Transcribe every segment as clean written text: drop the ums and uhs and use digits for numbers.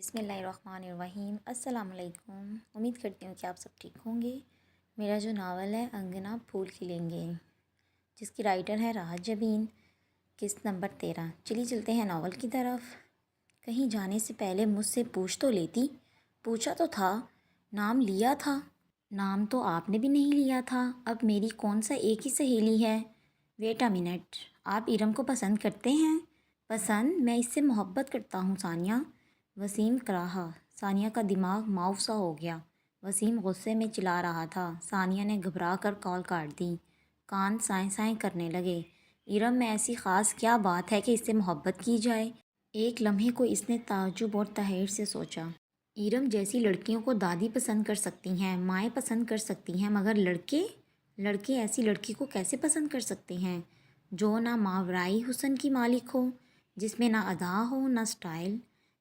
بسم اللہ الرحمن الرحیم۔ السلام علیکم۔ امید کرتی ہوں کہ آپ سب ٹھیک ہوں گے۔ میرا جو ناول ہے انگنا پھول کھلیں گے، جس کی رائٹر ہے راحت جبین، قسط نمبر 13۔ چلی چلتے ہیں ناول کی طرف۔ کہیں جانے سے پہلے مجھ سے پوچھ تو لیتی۔ پوچھا تو تھا، نام لیا تھا۔ نام تو آپ نے بھی نہیں لیا تھا۔ اب میری کون سا ایک ہی سہیلی ہے؟ ویٹ اے منٹ، آپ ارم کو پسند کرتے ہیں؟ پسند؟ میں اس سے محبت کرتا ہوں ثانیہ۔ وسیم کراہا۔ ثانیہ کا دماغ معاف سا ہو گیا۔ وسیم غصے میں چلا رہا تھا۔ ثانیہ نے گھبرا کر کال کاٹ دی۔ کان سائیں سائیں کرنے لگے۔ ارم میں ایسی خاص کیا بات ہے کہ اس سے محبت کی جائے؟ ایک لمحے کو اس نے تعجب اور تحیر سے سوچا۔ ارم جیسی لڑکیوں کو دادی پسند کر سکتی ہیں، مائیں پسند کر سکتی ہیں، مگر لڑکے ایسی لڑکی کو کیسے پسند کر سکتے ہیں جو نہ ماورائی حسن کی مالک ہو، جس میں نہ ادا ہو نہ سٹائل؟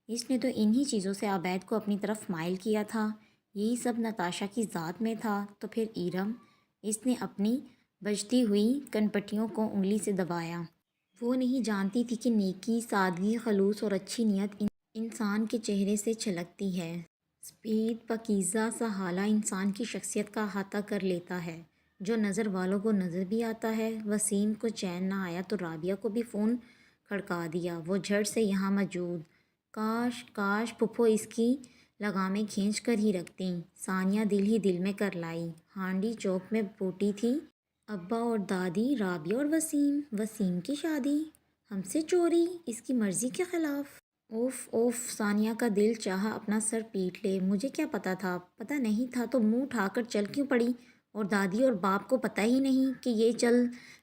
اس نے تو انہی چیزوں سے عبید کو اپنی طرف مائل کیا تھا۔ یہی سب نتاشا کی ذات میں تھا۔ تو پھر ارم؟ اس نے اپنی بجتی ہوئی کنپٹیوں کو انگلی سے دبایا۔ وہ نہیں جانتی تھی کہ نیکی، سادگی، خلوص اور اچھی نیت انسان کے چہرے سے چھلکتی ہے۔ سفید پاکیزہ سا حالہ انسان کی شخصیت کا احاطہ کر لیتا ہے، جو نظر والوں کو نظر بھی آتا ہے۔ وسیم کو چین نہ آیا تو رابعہ کو بھی فون کھڑکا دیا۔ وہ جھٹ سے یہاں موجود۔ کاش پھپھو اس کی لگامیں کھینچ کر ہی رکھتیں۔ ثانیہ دل ہی دل میں کر لائی۔ ہانڈی چوک میں پھوٹی تھی ابا اور دادی، رابعہ اور وسیم کی شادی ہم سے چوری، اس کی مرضی کے خلاف۔ اوف ثانیہ کا دل چاہا اپنا سر پیٹ لے۔ مجھے کیا پتا تھا؟ پتا نہیں تھا تو منہ اٹھا کر چل کیوں پڑی؟ اور دادی اور باپ کو پتہ ہی نہیں کہ یہ چل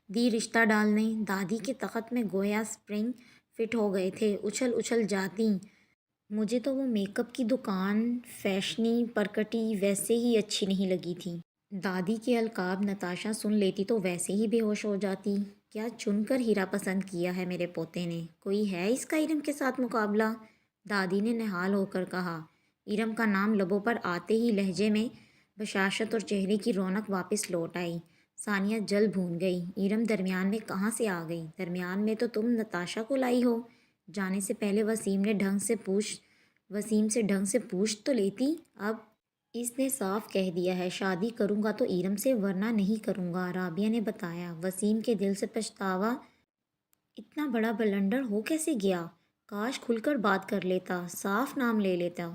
دی رشتہ ڈالنے؟ دادی کے تخت میں گویا سپرنگ فٹ ہو گئے تھے، اچھل جاتی۔ مجھے تو وہ میک اپ کی دکان فیشنی پرکٹی ویسے ہی اچھی نہیں لگی تھی۔ دادی کے القاب نتاشا سن لیتی تو ویسے ہی بے ہوش ہو جاتی۔ کیا چن کر ہیرا پسند کیا ہے میرے پوتے نے؟ کوئی ہے اس کا ارم کے ساتھ مقابلہ؟ دادی نے نہال ہو کر کہا۔ ارم کا نام لبوں پر آتے ہی لہجے میں بشاشت اور چہرے کی رونق واپس لوٹ آئی۔ ثانیہ جل بھون گئی۔ ارم درمیان میں کہاں سے آ گئی؟ درمیان میں تو تم نتاشا کو لائی ہو۔ جانے سے پہلے وسیم سے ڈھنگ سے پوچھ تو لیتی۔ اب اس نے صاف کہہ دیا ہے، شادی کروں گا تو ارم سے، ورنہ نہیں کروں گا، رابعہ نے بتایا۔ وسیم کے دل سے پچھتاوا اتنا بڑا بلنڈر ہو کیسے گیا؟ کاش کھل کر بات کر لیتا، صاف نام لے لیتا۔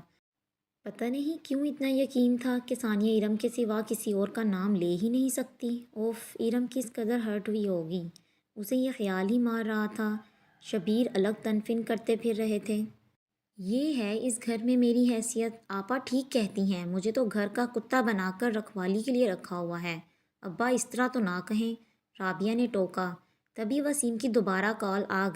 پتہ نہیں کیوں اتنا یقین تھا کہ ثانیہ ارم کے سوا کسی اور کا نام لے ہی نہیں سکتی۔ ارم کس قدر ہرٹ ہوئی ہوگی۔ اسے یہ خیال ہی مار رہا تھا۔ شبیر الگ تنفن کرتے پھر رہے تھے۔ یہ ہے اس گھر میں میری حیثیت؟ آپا ٹھیک کہتی ہیں، مجھے تو گھر کا کتا بنا کر رکھوالی کے لیے رکھا ہوا ہے۔ ابا اس طرح تو نہ کہیں، رابعہ نے ٹوکا۔ تبھی وسیم کی دوبارہ کال آ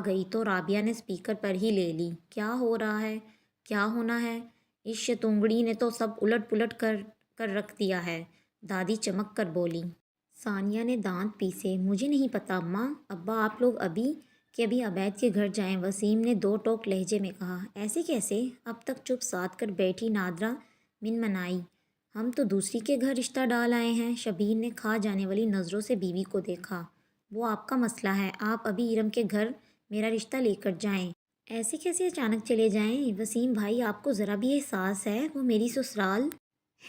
گئی تو رابعہ نے اسپیکر پر ہی لے لی۔ کیا ہو رہا ہے؟ کیا ہونا ہے؟ اس شتونگڑی نے تو سب الٹ پلٹ کر رکھ دیا ہے، دادی چمک کر بولی۔ ثانیہ نے دانت پیسے۔ مجھے نہیں پتا اماں، ابا آپ لوگ ابھی عبید کے گھر جائیں، وسیم نے دو ٹوک لہجے میں کہا۔ ایسے کیسے؟ اب تک چپ سادھ کر بیٹھی نادرا منمنائی۔ ہم تو دوسری کے گھر رشتہ ڈال آئے ہیں۔ شبیر نے کھا جانے والی نظروں سے بیوی کو دیکھا۔ وہ آپ کا مسئلہ ہے، آپ ابھی ارم کے گھر میرا رشتہ لے کر جائیں۔ ایسے کیسے اچانک چلے جائیں؟ وسیم بھائی آپ کو ذرا بھی احساس ہے وہ میری سسرال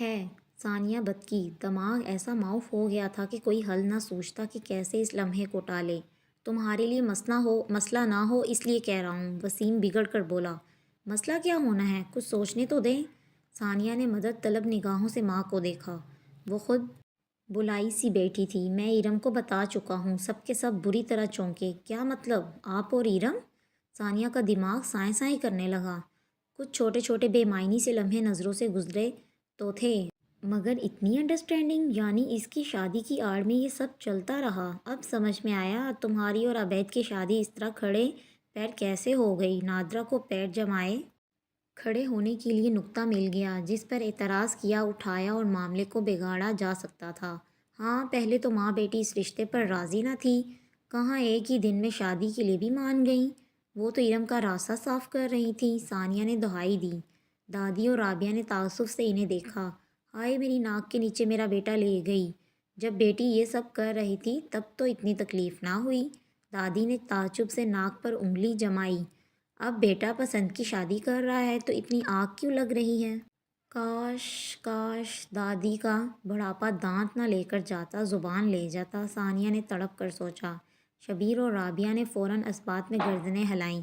ہے؟ ثانیہ بدکی۔ دماغ ایسا معاف ہو گیا تھا کہ کوئی حل نہ سوچتا کہ کیسے اس لمحے کو ٹالے۔ تمہارے لیے مسئلہ نہ ہو اس لیے کہہ رہا ہوں، وسیم بگڑ کر بولا۔ مسئلہ کیا ہونا ہے؟ کچھ سوچنے تو دیں۔ ثانیہ نے مدد طلب نگاہوں سے ماں کو دیکھا۔ وہ خود بلائی سی بیٹھی تھی۔ میں ارم کو بتا چکا ہوں، سب کے سب بری طرح چونکے۔ کیا مطلب؟ آپ اور ارم؟ ثانیہ کا دماغ سائیں سائیں کرنے لگا۔ کچھ چھوٹے چھوٹے بے معنی سے لمحے نظروں سے گزرے تو تھے، مگر اتنی انڈرسٹینڈنگ؟ یعنی اس کی شادی کی آڑ میں یہ سب چلتا رہا؟ اب سمجھ میں آیا تمہاری اور عبید کی شادی اس طرح کھڑے پیر کیسے ہو گئی۔ نادرا کو پیر جمائے کھڑے ہونے کے لیے نکتہ مل گیا جس پر اعتراض کیا، اٹھایا اور معاملے کو بگاڑا جا سکتا تھا۔ ہاں پہلے تو ماں بیٹی اس رشتے پر راضی نہ تھی، کہاں ایک ہی دن میں شادی کے لیے بھی مان گئیں۔ وہ تو ارم کا راستہ صاف کر رہی تھیں۔ ثانیہ نے دہائی دی۔ دادی اور رابعہ نے تعصب سے انہیں دیکھا۔ ہائے میری ناک کے نیچے میرا بیٹا لے گئی، جب بیٹی یہ سب کر رہی تھی تب تو اتنی تکلیف نہ ہوئی۔ دادی نے تعجب سے ناک پر انگلی جمائی۔ اب بیٹا پسند کی شادی کر رہا ہے تو اتنی آگ کیوں لگ رہی ہے؟ کاش کاش دادی کا بڑھاپا دانت نہ لے کر جاتا، زبان لے جاتا، ثانیہ نے تڑپ کر سوچا۔ شبیر اور رابعہ نے فوراً اسبات میں گردنیں ہلائیں۔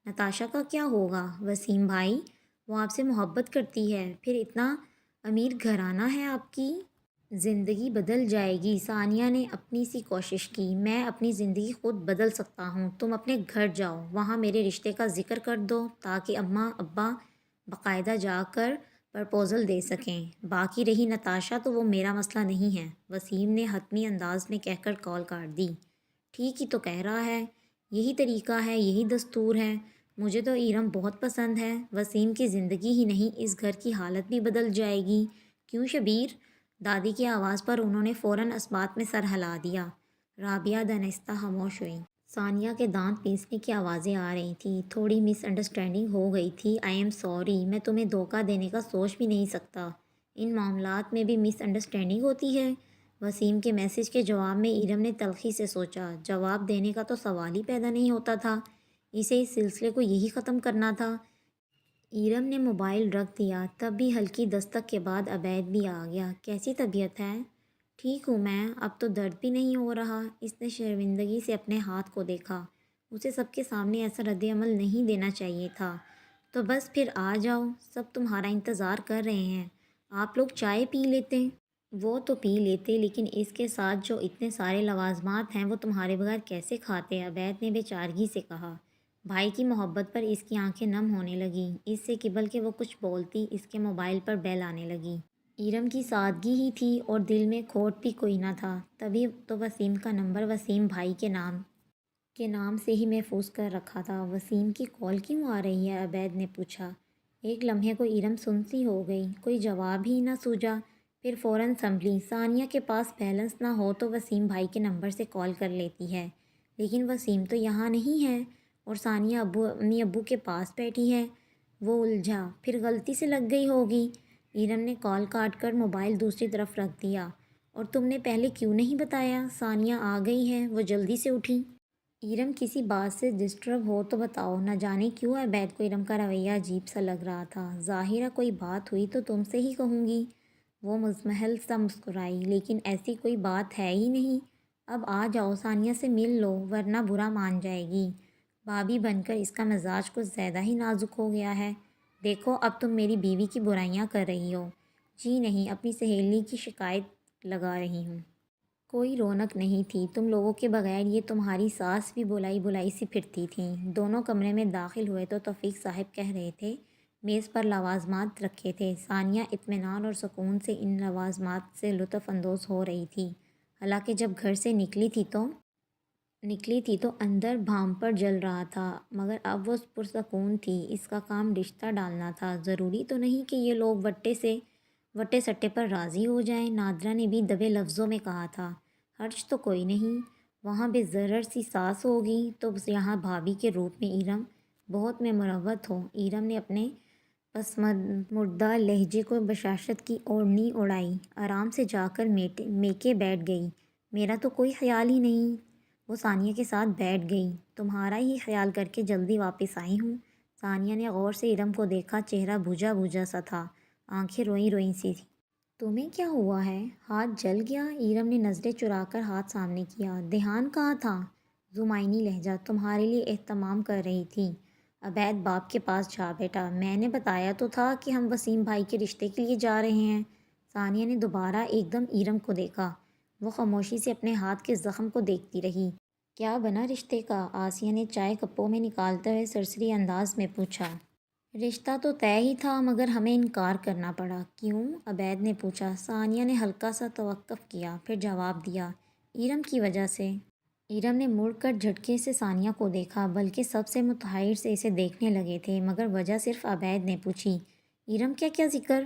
نتاشا کا کیا ہوگا وسیم بھائی؟ وہ آپ سے محبت کرتی ہے، پھر اتنا امیر گھرانہ ہے آپ کی۔ زندگی بدل جائے گی۔ ثانیہ نے اپنی سی کوشش کی۔ میں اپنی زندگی خود بدل سکتا ہوں، تم اپنے گھر جاؤ، وہاں میرے رشتے کا ذکر کر دو تاکہ اماں ابا باقاعدہ جا کر پرپوزل دے سکیں۔ باقی رہی نتاشا تو وہ میرا مسئلہ نہیں ہے، وسیم نے حتمی انداز میں کہہ کر کال کاٹ دی۔ ٹھیک ہی تو کہہ رہا ہے، یہی طریقہ ہے، یہی دستور ہے۔ مجھے تو ایرم بہت پسند ہے، وسیم کی زندگی ہی نہیں اس گھر کی حالت بھی بدل جائے گی۔ کیوں شبیر؟ دادی کی آواز پر انہوں نے فوراً اسبات میں سر ہلا دیا۔ رابعہ دانستہ خاموش ہوئی۔ ثانیہ کے دانت پیسنے کی آوازیں آ رہی تھیں۔ تھوڑی مس انڈرسٹینڈنگ ہو گئی تھی۔ آئی ایم سوری، میں تمہیں دھوکہ دینے کا سوچ بھی نہیں سکتا۔ ان معاملات میں بھی مس انڈرسٹینڈنگ ہوتی ہے؟ وسیم کے میسج کے جواب میں ایرم نے تلخی سے سوچا۔ جواب دینے کا تو سوال ہی پیدا نہیں ہوتا تھا، اسے اس سلسلے کو یہی ختم کرنا تھا۔ ایرم نے موبائل رکھ دیا۔ تب بھی ہلکی دستک کے بعد عبید بھی آ گیا۔ کیسی طبیعت ہے؟ ٹھیک ہوں میں، اب تو درد بھی نہیں ہو رہا۔ اس نے شرمندگی سے اپنے ہاتھ کو دیکھا۔ اسے سب کے سامنے ایسا رد عمل نہیں دینا چاہیے تھا۔ تو بس پھر آ جاؤ، سب تمہارا انتظار کر رہے ہیں۔ آپ لوگ چائے پی لیتے؟ وہ تو پی لیتے، لیکن اس کے ساتھ جو اتنے سارے لوازمات ہیں وہ تمہارے بغیر کیسے کھاتے؟ عبید نے بے چارگی سے کہا۔ بھائی کی محبت پر اس کی آنکھیں نم ہونے لگیں۔ اس سے قبل کہ وہ کچھ بولتی، اس کے موبائل پر بیل آنے لگی۔ ایرم کی سادگی ہی تھی اور دل میں کھوٹ بھی کوئی نہ تھا۔ تبھی تو وسیم کا نمبر وسیم بھائی کے نام سے ہی محفوظ کر رکھا تھا۔ وسیم کی کال کیوں آ رہی ہے؟ عبید نے پوچھا۔ ایک لمحے کو ایرم سن سی ہو گئی، کوئی جواب ہی نہ سوجا، پھر فوراً سنبھلی۔ ثانیہ کے پاس بیلنس نہ ہو تو وسیم بھائی کے نمبر سے کال کر لیتی ہے، لیکن وسیم تو یہاں نہیں ہے اور ثانیہ امی ابو کے پاس بیٹھی ہے۔ وہ الجھا، پھر غلطی سے لگ گئی ہوگی۔ ایرم نے کال کاٹ کر موبائل دوسری طرف رکھ دیا۔ اور تم نے پہلے کیوں نہیں بتایا؟ ثانیہ آ گئی ہے، وہ جلدی سے اٹھی۔ ایرم کسی بات سے ڈسٹرب ہو تو بتاؤ۔ نہ جانے کیوں عبید کو ایرم کا رویہ عجیب سا لگ رہا تھا۔ ظاہرہ کوئی بات ہوئی تو تم سے ہی کہوں گی۔ وہ مزمحل سا مسکرائی، لیکن ایسی کوئی بات ہے ہی نہیں۔ اب آ جاؤ، ثانیہ سے مل لو، ورنہ برا مان جائے گی۔ بھابھی بن کر اس کا مزاج کچھ زیادہ ہی نازک ہو گیا ہے۔ دیکھو اب تم میری بیوی کی برائیاں کر رہی ہو۔ جی نہیں، اپنی سہیلی کی شکایت لگا رہی ہوں۔ کوئی رونق نہیں تھی تم لوگوں کے بغیر۔ یہ تمہاری ساس بھی بلائی بلائی سی پھرتی تھیں۔ دونوں کمرے میں داخل ہوئے تو توفیق صاحب کہہ رہے تھے، میز پر لوازمات رکھے تھے۔ ثانیہ اطمینان اور سکون سے ان لوازمات سے لطف اندوز ہو رہی تھی۔ حالانکہ جب گھر سے نکلی تھی تو اندر بھامپر جل رہا تھا، مگر اب وہ پرسکون تھی۔ اس کا کام رشتہ ڈالنا تھا، ضروری تو نہیں کہ یہ لوگ وٹے سٹے پر راضی ہو جائیں۔ نادرہ نے بھی دبے لفظوں میں کہا تھا۔ حرج تو کوئی نہیں، وہاں بے ضرر سی ساس ہوگی تو یہاں بھابھی کے روپ میں ایرم بہت میں مروت ہو۔ ایرم نے اپنے پسماندہ لہجے کو بشاشت کی اوڑھنی اڑائی، آرام سے جا کر میکے بیٹھ گئی۔ میرا تو کوئی خیال ہی نہیں۔ وہ ثانیہ کے ساتھ بیٹھ گئی۔ تمہارا ہی خیال کر کے جلدی واپس آئی ہوں۔ ثانیہ نے غور سے ایرم کو دیکھا، چہرہ بھجا بھجا سا تھا، آنکھیں روئیں روئیں سی تھیں۔ تمہیں کیا ہوا ہے؟ ہاتھ جل گیا؟ ایرم نے نظریں چرا کر ہاتھ سامنے کیا۔ دھیان کہاں تھا؟ زمائنی لہجہ، تمہارے لیے اہتمام کر رہی تھی۔ عبید باپ کے پاس جا بیٹھا۔ میں نے بتایا تو تھا کہ ہم وسیم بھائی کے رشتے کے لیے جا رہے ہیں۔ ثانیہ نے دوبارہ ایک دم ایرم کو دیکھا۔ وہ خاموشی سے اپنے ہاتھ کے زخم کو دیکھتی رہی۔ کیا بنا رشتے کا؟ آسیہ نے چائے کپوں میں نکالتے ہوئے سرسری انداز میں پوچھا۔ رشتہ تو طے ہی تھا، مگر ہمیں انکار کرنا پڑا۔ کیوں؟ عبید نے پوچھا۔ ثانیہ نے ہلکا سا توقف کیا، پھر جواب دیا، ایرم کی وجہ سے۔ ایرم نے مڑ کر جھٹکے سے ثانیہ کو دیکھا، بلکہ سب سے متحیر سے اسے دیکھنے لگے تھے، مگر وجہ صرف عبید نے پوچھی۔ ایرم کیا ذکر؟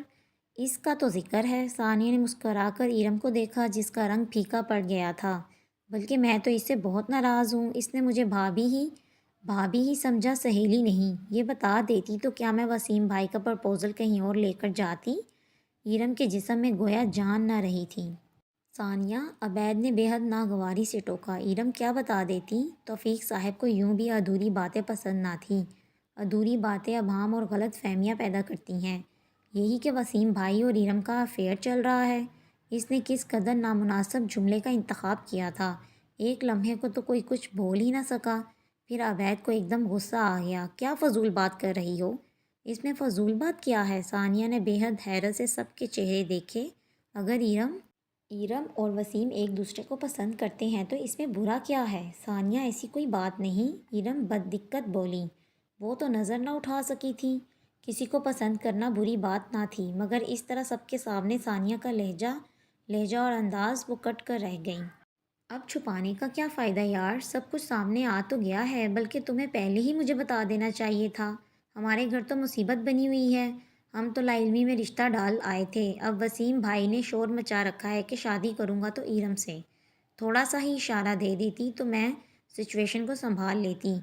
اس کا تو ذکر ہے۔ ثانیہ نے مسکرا کر ایرم کو دیکھا، جس کا رنگ پھیکا پڑ گیا تھا۔ بلکہ میں تو اس سے بہت ناراض ہوں۔ اس نے مجھے بھابھی ہی سمجھا، سہیلی نہیں۔ یہ بتا دیتی تو کیا میں وسیم بھائی کا پرپوزل کہیں اور لے کر جاتی؟ ایرم کے جسم میں گویا جان نہ رہی تھی۔ ثانیہ، عبید نے بے حد ناگواری سے ٹوکا۔ ایرم کیا بتا دیتی؟ توفیق صاحب کو یوں بھی ادھوری باتیں پسند نہ تھیں۔ ادھوری باتیں ابہام اور غلط فہمیاں پیدا کرتی ہیں۔ یہی کہ وسیم بھائی اور ارم کا افیئر چل رہا ہے۔ اس نے کس قدر نامناسب جملے کا انتخاب کیا تھا۔ ایک لمحے کو تو کوئی کچھ بول ہی نہ سکا، پھر عبید کو ایک دم غصہ آ گیا۔ کیا فضول بات کر رہی ہو؟ اس میں فضول بات کیا ہے؟ ثانیہ نے بے حد حیرت سے سب کے چہرے دیکھے۔ اگر ارم اور وسیم ایک دوسرے کو پسند کرتے ہیں تو اس میں برا کیا ہے؟ ثانیہ ایسی کوئی بات نہیں، ارم بددقت بولی۔ وہ تو نظر نہ اٹھا سکی تھی۔ کسی کو پسند کرنا بری بات نہ تھی، مگر اس طرح سب کے سامنے ثانیہ کا لہجہ اور انداز وہ کٹ کر رہ گئیں۔ اب چھپانے کا کیا فائدہ یار، سب کچھ سامنے آ تو گیا ہے، بلکہ تمہیں پہلے ہی مجھے بتا دینا چاہیے تھا۔ ہمارے گھر تو مصیبت بنی ہوئی ہے، ہم تو لا علمی میں رشتہ ڈال آئے تھے۔ اب وسیم بھائی نے شور مچا رکھا ہے کہ شادی کروں گا تو ارم سے۔ تھوڑا سا ہی اشارہ دے دیتی تو میں سچویشن کو سنبھال لیتی،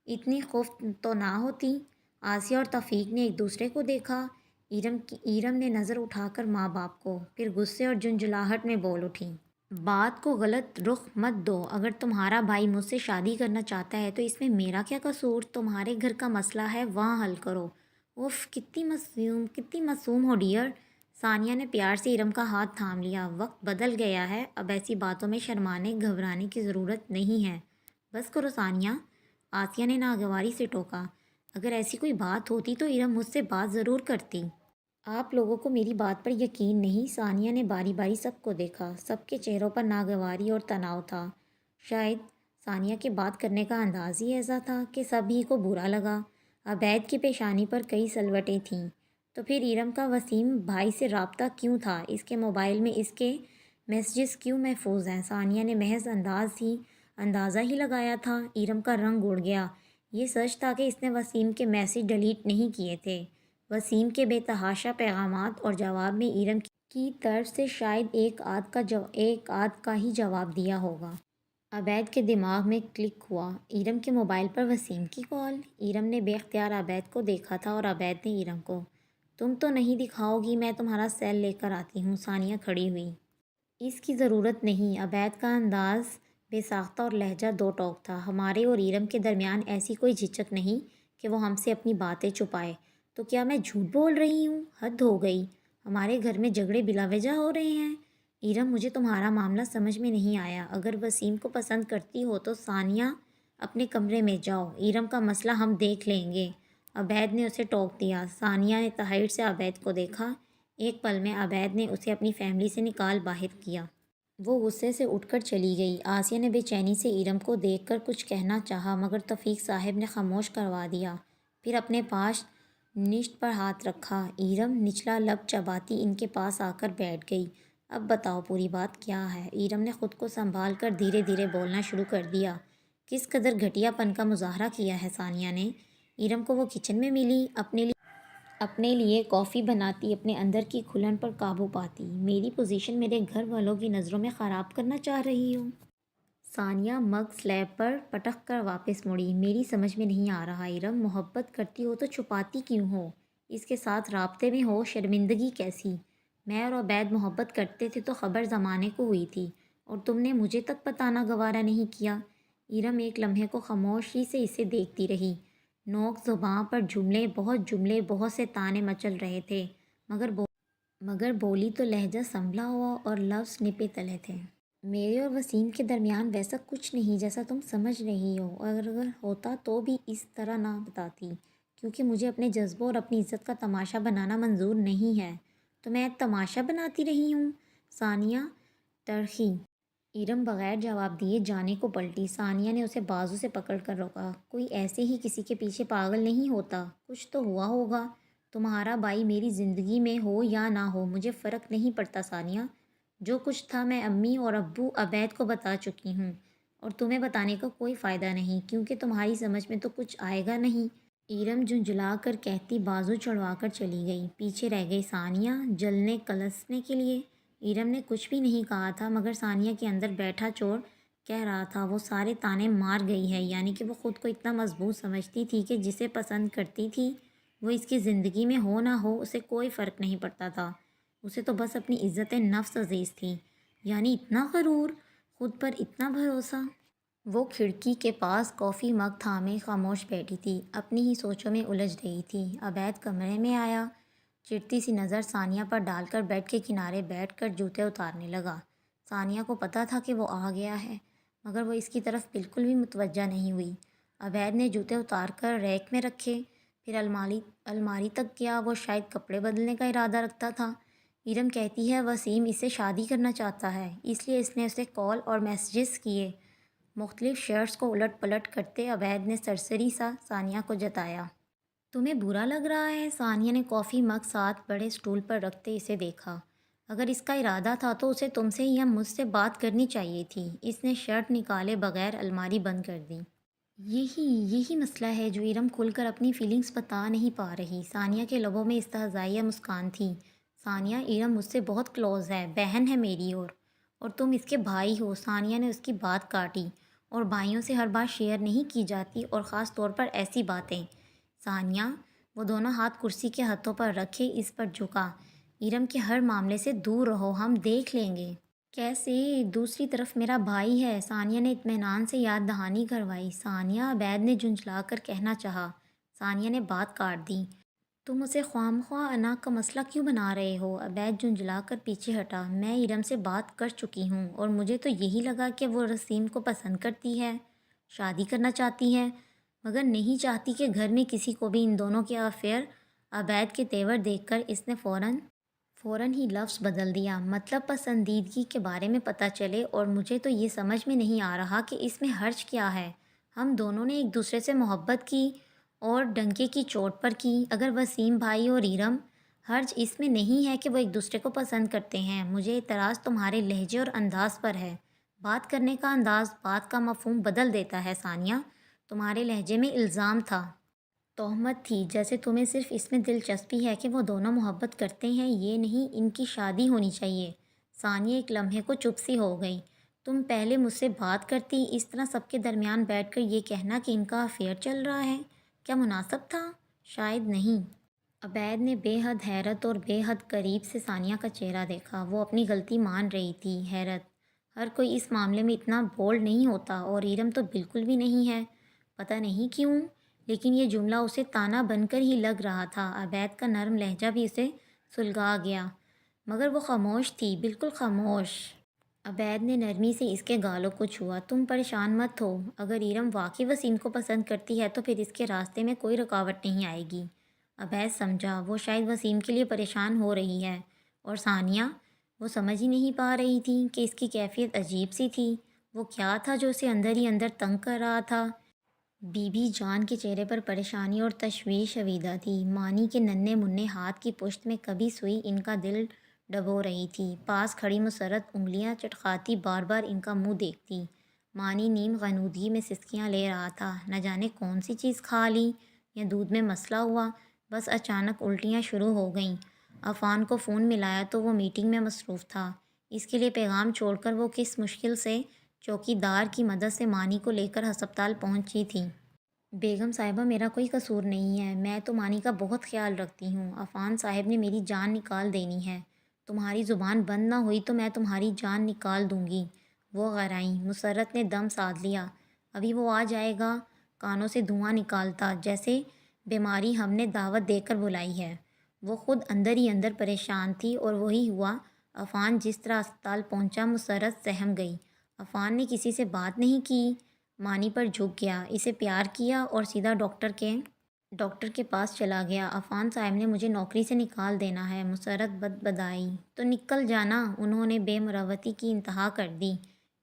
اتنی خوف تو نہ ہوتی۔ آسیہ اور توفیق نے ایک دوسرے کو دیکھا۔ ارم نے نظر اٹھا کر ماں باپ کو، پھر غصے اور جھنجھلاہٹ میں بول اٹھی۔ بات کو غلط رخ مت دو، اگر تمہارا بھائی مجھ سے شادی کرنا چاہتا ہے تو اس میں میرا کیا قصور؟ تمہارے گھر کا مسئلہ ہے، وہاں حل کرو۔ اف، کتنی معصوم ہو ڈیئر۔ ثانیہ نے پیار سے ارم کا ہاتھ تھام لیا۔ وقت بدل گیا ہے، اب ایسی باتوں میں شرمانے گھبرانے کی ضرورت نہیں ہے۔ بس کرو ثانیہ، آسیہ نے ناگواری سے ٹوکا۔ اگر ایسی کوئی بات ہوتی تو ارم مجھ سے بات ضرور کرتی۔ آپ لوگوں کو میری بات پر یقین نہیں؟ ثانیہ نے باری باری سب کو دیکھا۔ سب کے چہروں پر ناگواری اور تناؤ تھا۔ شاید ثانیہ کے بات کرنے کا انداز ہی ایسا تھا کہ سبھی کو برا لگا۔ عبید کی پیشانی پر کئی سلوٹیں تھیں۔ تو پھر ارم کا وسیم بھائی سے رابطہ کیوں تھا؟ اس کے موبائل میں اس کے میسیجز کیوں محفوظ ہیں؟ ثانیہ نے محض اندازہ ہی لگایا تھا۔ ارم کا رنگ اڑ گیا۔ یہ سچ تھا کہ اس نے وسیم کے میسیج ڈیلیٹ نہیں کیے تھے۔ وسیم کے بے تحاشا پیغامات اور جواب میں ارم کی طرف سے شاید ایک آدھ کا ہی جواب دیا ہوگا۔ عبید کے دماغ میں کلک ہوا۔ ارم کے موبائل پر وسیم کی کال۔ ارم نے بے اختیار عبید کو دیکھا تھا اور عبید نے ارم کو۔ تم تو نہیں دکھاؤ گی، میں تمہارا سیل لے کر آتی ہوں۔ ثانیہ کھڑی ہوئی۔ اس کی ضرورت نہیں۔ عبید کا انداز بے ساختہ اور لہجہ دو ٹوک تھا۔ ہمارے اور ارم کے درمیان ایسی کوئی جھجک نہیں کہ وہ ہم سے اپنی باتیں چھپائے۔ تو کیا میں جھوٹ بول رہی ہوں؟ حد ہو گئی، ہمارے گھر میں جھگڑے بلا وجہ ہو رہے ہیں۔ ارم، مجھے تمہارا معاملہ سمجھ میں نہیں آیا۔ اگر وسیم کو پسند کرتی ہو تو ثانیہ اپنے کمرے میں جاؤ، ارم کا مسئلہ ہم دیکھ لیں گے۔ عبید نے اسے ٹوک دیا۔ ثانیہ نے تحائر سے عبید کو دیکھا۔ ایک پل میں عبید نے اسے اپنی فیملی سے نکال باہر کیا۔ وہ غصے سے اٹھ کر چلی گئی۔ آسیہ نے بے چینی سے ارم کو دیکھ کر کچھ کہنا چاہا، مگر توفیق صاحب نے خاموش کروا دیا۔ پھر اپنے پاس نشت پر ہاتھ رکھا۔ ارم نچلا لب چباتی ان کے پاس آ کر بیٹھ گئی۔ اب بتاؤ پوری بات کیا ہے؟ ارم نے خود کو سنبھال کر دھیرے دھیرے بولنا شروع کر دیا۔ کس قدر گھٹیا پن کا مظاہرہ کیا ہے ثانیہ نے۔ ارم کو وہ کچن میں ملی، اپنے لیے کافی بناتی، اپنے اندر کی کھلن پر قابو پاتی۔ میری پوزیشن میرے گھر والوں کی نظروں میں خراب کرنا چاہ رہی ہو؟ ثانیہ مگ سلیب پر پٹک کر واپس مڑی۔ میری سمجھ میں نہیں آ رہا ارم، محبت کرتی ہو تو چھپاتی کیوں ہو؟ اس کے ساتھ رابطے میں ہو، شرمندگی کیسی؟ میں اور عبید محبت کرتے تھے تو خبر زمانے کو ہوئی تھی، اور تم نے مجھے تک بتانا گوارا نہیں کیا۔ ارم ایک لمحے کو خاموشی سے اسے دیکھتی رہی۔ نوک زباں پر بہت سے تانے مچل رہے تھے، مگر بولی تو لہجہ سنبھلا ہوا اور لفظ نپے تلے تھے۔ میرے اور وسیم کے درمیان ویسا کچھ نہیں جیسا تم سمجھ رہی ہو، اور اگر ہوتا تو بھی اس طرح نہ بتاتی، کیونکہ مجھے اپنے جذبوں اور اپنی عزت کا تماشا بنانا منظور نہیں ہے۔ تو میں تماشا بناتی رہی ہوں؟ ثانیہ ترخی۔ ارم بغیر جواب دیے جانے کو پلٹی۔ ثانیہ نے اسے بازو سے پکڑ کر روکا۔ کوئی ایسے ہی کسی کے پیچھے پاگل نہیں ہوتا، کچھ تو ہوا ہوگا۔ تمہارا بھائی میری زندگی میں ہو یا نہ ہو مجھے فرق نہیں پڑتا ثانیہ۔ جو کچھ تھا میں امی اور ابو عبید کو بتا چکی ہوں، اور تمہیں بتانے کا کوئی فائدہ نہیں، کیونکہ تمہاری سمجھ میں تو کچھ آئے گا نہیں۔ ارم جھنجھلا کر کہتی بازو چڑھوا کر چلی گئی۔ پیچھے رہ گئی ثانیہ جلنے کلسنے کے لیے۔ ارم نے کچھ بھی نہیں کہا تھا، مگر ثانیہ کے اندر بیٹھا چور کہہ رہا تھا، وہ سارے تانے مار گئی ہے، یعنی کہ وہ خود کو اتنا مضبوط سمجھتی تھی کہ جسے پسند کرتی تھی وہ اس کی زندگی میں ہو نہ ہو اسے کوئی فرق نہیں پڑتا تھا۔ اسے تو بس اپنی عزت نفس عزیز تھی، یعنی اتنا غرور، خود پر اتنا بھروسہ۔ وہ کھڑکی کے پاس کافی مگ تھامے خاموش بیٹھی تھی، اپنی ہی سوچوں میں الجھ رہی تھی۔ عبید کمرے میں آیا، چڑھتی سی نظر ثانیہ پر ڈال کر بیڈ کے کنارے بیٹھ کر جوتے اتارنے لگا۔ ثانیہ کو پتہ تھا کہ وہ آ گیا ہے، مگر وہ اس کی طرف بالکل بھی متوجہ نہیں ہوئی۔ عبید نے جوتے اتار کر ریک میں رکھے، پھر الماری تک گیا۔ وہ شاید کپڑے بدلنے کا ارادہ رکھتا تھا۔ ارم کہتی ہے وسیم اس سے شادی کرنا چاہتا ہے، اس لیے اس نے اسے کال اور میسیجز کیے۔ مختلف شرٹس کو الٹ پلٹ کرتے عبید نے سرسری سا ثانیہ کو جتایا۔ تمہیں برا لگ رہا ہے؟ ثانیہ نے کافی مگ ساتھ بڑے اسٹول پر رکھتے اسے دیکھا۔ اگر اس کا ارادہ تھا تو اسے تم سے یا مجھ سے بات کرنی چاہیے تھی۔ اس نے شرٹ نکالے بغیر الماری بند کر دی۔ یہی مسئلہ ہے جو ارم کھل کر اپنی فیلنگز بتا نہیں پا رہی۔ ثانیہ کے لبوں میں استہزائیہ مسکان تھی۔ ثانیہ، ارم مجھ سے بہت کلوز ہے، بہن ہے میری، اور تم اس کے بھائی ہو۔ ثانیہ نے اس کی بات کاٹی۔ اور بھائیوں سے ہر بات شیئر نہیں کی جاتی، اور خاص طور پر ایسی باتیں۔ ثانیہ، وہ دونوں ہاتھ کرسی کے ہتھوں پر رکھے اس پر جھکا۔ ارم کے ہر معاملے سے دور رہو، ہم دیکھ لیں گے۔ کیسے؟ دوسری طرف میرا بھائی ہے، ثانیہ نے اطمینان سے یاد دہانی کروائی۔ ثانیہ، عبید نے جھنجھلا کر کہنا چاہا۔ ثانیہ نے بات کاٹ دی۔ تم اسے خواہ انا کا مسئلہ کیوں بنا رہے ہو؟ عبید جھنجھلا کر پیچھے ہٹا۔ میں ارم سے بات کر چکی ہوں، اور مجھے تو یہی لگا کہ وہ وسیم کو پسند کرتی ہے، شادی کرنا چاہتی ہے، مگر نہیں چاہتی کہ گھر میں کسی کو بھی ان دونوں کے افیئر۔ عبید کے تیور دیکھ کر اس نے فوراً ہی لفظ بدل دیا۔ مطلب پسندیدگی کے بارے میں پتہ چلے، اور مجھے تو یہ سمجھ میں نہیں آ رہا کہ اس میں حرج کیا ہے۔ ہم دونوں نے ایک دوسرے سے محبت کی اور ڈنکے کی چوٹ پر کی۔ اگر وسیم بھائی اور ارم، حرج اس میں نہیں ہے کہ وہ ایک دوسرے کو پسند کرتے ہیں۔ مجھے اعتراض تمہارے لہجے اور انداز پر ہے۔ بات کرنے کا انداز بات کا مفہوم بدل دیتا ہے ثانیہ۔ تمہارے لہجے میں الزام تھا، تہمت تھی، جیسے تمہیں صرف اس میں دلچسپی ہے کہ وہ دونوں محبت کرتے ہیں، یہ نہیں ان کی شادی ہونی چاہیے۔ ثانیہ ایک لمحے کو چپ سی ہو گئی۔ تم پہلے مجھ سے بات کرتی، اس طرح سب کے درمیان بیٹھ کر یہ کہنا کہ ان کا افیئر چل رہا ہے، کیا مناسب تھا؟ شاید نہیں۔ عبید نے بے حد حیرت اور بے حد قریب سے ثانیہ کا چہرہ دیکھا۔ وہ اپنی غلطی مان رہی تھی۔ حیرت، ہر کوئی اس معاملے میں اتنا بولڈ نہیں ہوتا، اور ارم تو بالکل بھی نہیں ہے۔ پتہ نہیں کیوں، لیکن یہ جملہ اسے طعنہ بن کر ہی لگ رہا تھا۔ عبید کا نرم لہجہ بھی اسے سلگا گیا، مگر وہ خاموش تھی، بالکل خاموش۔ عبید نے نرمی سے اس کے گالوں کو چھوا۔ تم پریشان مت ہو، اگر ارم واقعی وسیم کو پسند کرتی ہے تو پھر اس کے راستے میں کوئی رکاوٹ نہیں آئے گی۔ عبید سمجھا، وہ شاید وسیم کے لیے پریشان ہو رہی ہے، اور ثانیہ، وہ سمجھ ہی نہیں پا رہی تھی کہ اس کی کیفیت عجیب سی تھی۔ وہ کیا تھا جو اسے اندر ہی اندر تنگ کر رہا تھا؟ بی بی جان کے چہرے پر پریشانی اور تشویش شویدہ تھی۔ مانی کے ننھے منھے ہاتھ کی پشت میں کبھی سوئی ان کا دل ڈبو رہی تھی۔ پاس کھڑی مسرت انگلیاں چٹکاتی بار بار ان کا منہ دیکھتی۔ مانی نیم غنودگی میں سسکیاں لے رہا تھا، نہ جانے کون سی چیز کھا لی یا دودھ میں مسئلہ ہوا، بس اچانک الٹیاں شروع ہو گئیں۔ عفان کو فون ملایا تو وہ میٹنگ میں مصروف تھا، اس کے لیے پیغام چھوڑ کر وہ کس مشکل سے چوکیدار کی مدد سے مانی کو لے کر ہسپتال پہنچی تھی۔ بیگم صاحبہ، میرا کوئی قصور نہیں ہے، میں تو مانی کا بہت خیال رکھتی ہوں۔ عفان صاحب نے میری جان نکال دینی ہے، تمہاری زبان بند نہ ہوئی تو میں تمہاری جان نکال دوں گی۔ وہ غرائیں۔ مسرت نے دم ساتھ لیا۔ ابھی وہ آ جائے گا، کانوں سے دھواں نکالتا، جیسے بیماری ہم نے دعوت دے کر بلائی ہے۔ وہ خود اندر ہی اندر پریشان تھی، اور وہی ہوا۔ عفان جس طرح اسپتال پہنچا، مسرت سہم گئی۔ عفان نے کسی سے بات نہیں کی، مانی پر جھک گیا، اسے پیار کیا اور سیدھا ڈاکٹر کے پاس چلا گیا۔ عفان صاحب نے مجھے نوکری سے نکال دینا ہے، مسرت بدبدائی۔ تو نکل جانا، انہوں نے بے مروتی کی انتہا کر دی۔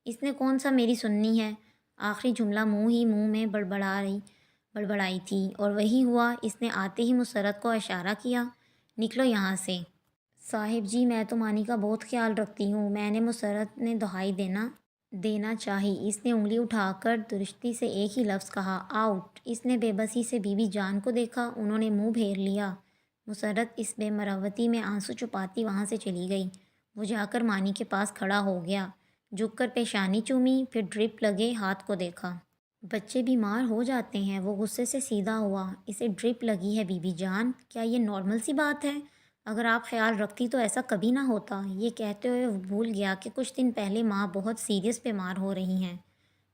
اس نے کون سا میری سننی ہے؟ آخری جملہ منہ میں بڑبڑائی تھی، اور وہی ہوا۔ اس نے آتے ہی مسرت کو اشارہ کیا، نکلو یہاں سے۔ صاحب جی، میں تو مانی کا بہت خیال رکھتی ہوں، میں نے مسرت نے دہائی دینا چاہی۔ اس نے انگلی اٹھا کر درستی سے ایک ہی لفظ کہا، آؤٹ۔ اس نے بے بسی سے بی بی جان کو دیکھا، انہوں نے منہ پھیر لیا۔ مسرت اس بے مروتی میں آنسو چھپاتی وہاں سے چلی گئی۔ وہ جا کر مانی کے پاس کھڑا ہو گیا، جھک کر پیشانی چومی، پھر ڈرپ لگے ہاتھ کو دیکھا۔ بچے بیمار ہو جاتے ہیں، وہ غصے سے سیدھا ہوا۔ اسے ڈرپ لگی ہے بی بی جان، کیا یہ نارمل سی بات ہے؟ اگر آپ خیال رکھتی تو ایسا کبھی نہ ہوتا۔ یہ کہتے ہوئے وہ بھول گیا کہ کچھ دن پہلے ماں بہت سیریس بیمار ہو رہی ہیں۔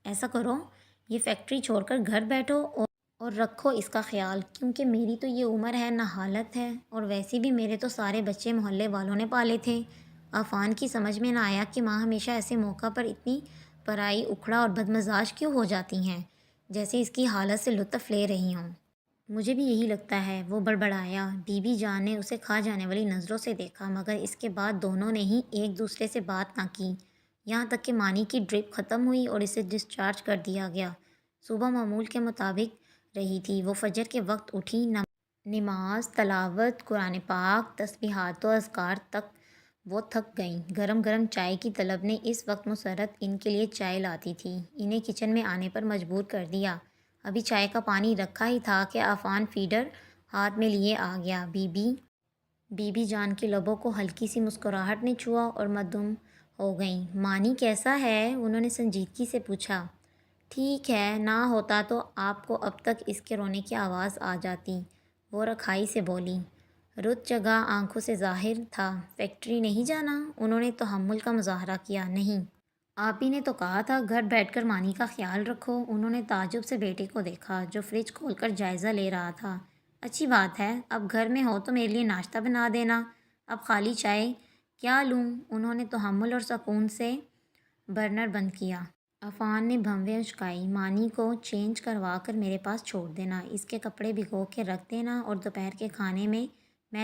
ایسا کرو، یہ فیکٹری چھوڑ کر گھر بیٹھو اور رکھو اس کا خیال، کیونکہ میری تو یہ عمر ہے نہ حالت ہے، اور ویسے بھی میرے تو سارے بچے محلے والوں نے پالے تھے۔ عفان کی سمجھ میں نہ آیا کہ ماں ہمیشہ ایسے موقع پر اتنی پرائی، اکھڑا اور بدمزاج کیوں ہو جاتی ہیں، جیسے اس کی حالت سے لطف لے رہی ہوں۔ مجھے بھی یہی لگتا ہے، وہ بڑبڑایا۔ بی بی جان نے اسے کھا جانے والی نظروں سے دیکھا، مگر اس کے بعد دونوں نے ہی ایک دوسرے سے بات نہ کی، یہاں تک کہ مانی کی ڈرپ ختم ہوئی اور اسے ڈسچارج کر دیا گیا۔ صبح معمول کے مطابق رہی تھی، وہ فجر کے وقت اٹھی، نماز، تلاوت قرآن پاک، تسبیحات و اذکار تک وہ تھک گئیں۔ گرم گرم چائے کی طلب نے اس وقت مسرت ان کے لیے چائے لاتی تھی، انہیں کچن میں آنے پر مجبور کر دیا۔ ابھی چائے کا پانی رکھا ہی تھا کہ عفان فیڈر ہاتھ میں لیے آ گیا۔ بی بی جان کے لبوں کو ہلکی سی مسکراہٹ نے چھوا اور مدھم ہو گئیں۔ مانی کیسا ہے؟ انہوں نے سنجیدگی سے پوچھا۔ ٹھیک ہے، نہ ہوتا تو آپ کو اب تک اس کے رونے کی آواز آ جاتی، وہ رکھائی سے بولی۔ رت جگہ آنکھوں سے ظاہر تھا۔ فیکٹری نہیں جانا؟ انہوں نے تحمل کا مظاہرہ کیا۔ نہیں، آپ ہی نے تو کہا تھا گھر بیٹھ کر مانی کا خیال رکھو۔ انہوں نے تعجب سے بیٹے کو دیکھا جو فریج کھول کر جائزہ لے رہا تھا۔ اچھی بات ہے، اب گھر میں ہو تو میرے لیے ناشتہ بنا دینا، اب خالی چائے کیا لوں؟ انہوں نے تحمل اور سکون سے برنر بند کیا۔ عفان نے بھنویں اچکائی۔ مانی کو چینج کروا کر میرے پاس چھوڑ دینا، اس کے کپڑے بھگو کے رکھ دینا، اور دوپہر کے کھانے میں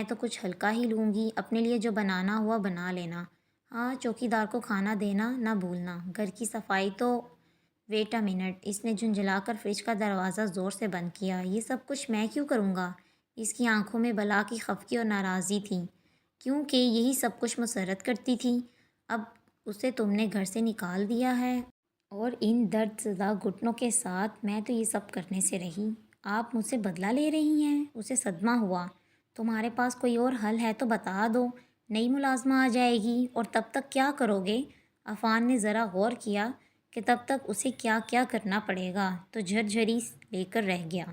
تو کچھ ہلکا ہی لوں گی، اپنے لیے جو بنانا ہوا بنا لینا۔ ہاں، چوکیدار کو کھانا دینا نہ بھولنا۔ گھر کی صفائی تو ویٹ اے منٹ، اس نے جھنجھلا کر فریج کا دروازہ زور سے بند کیا۔ یہ سب کچھ میں کیوں کروں گا؟ اس کی آنکھوں میں بلا کی خفگی اور ناراضی تھی، کیونکہ یہی سب کچھ مسرت کرتی تھی۔ اب اسے تم نے گھر سے نکال دیا ہے، اور ان درد زدہ گھٹنوں کے ساتھ میں تو یہ سب کرنے سے رہی۔ آپ مجھ سے بدلہ لے رہی ہیں؟ اسے صدمہ ہوا۔ تمہارے پاس کوئی اور حل ہے تو بتا دو، نئی ملازمہ آ جائے گی، اور تب تک کیا کرو گے؟ عفان نے ذرا غور کیا کہ تب تک اسے کیا کیا کرنا پڑے گا، تو جھرجھری لے کر رہ گیا۔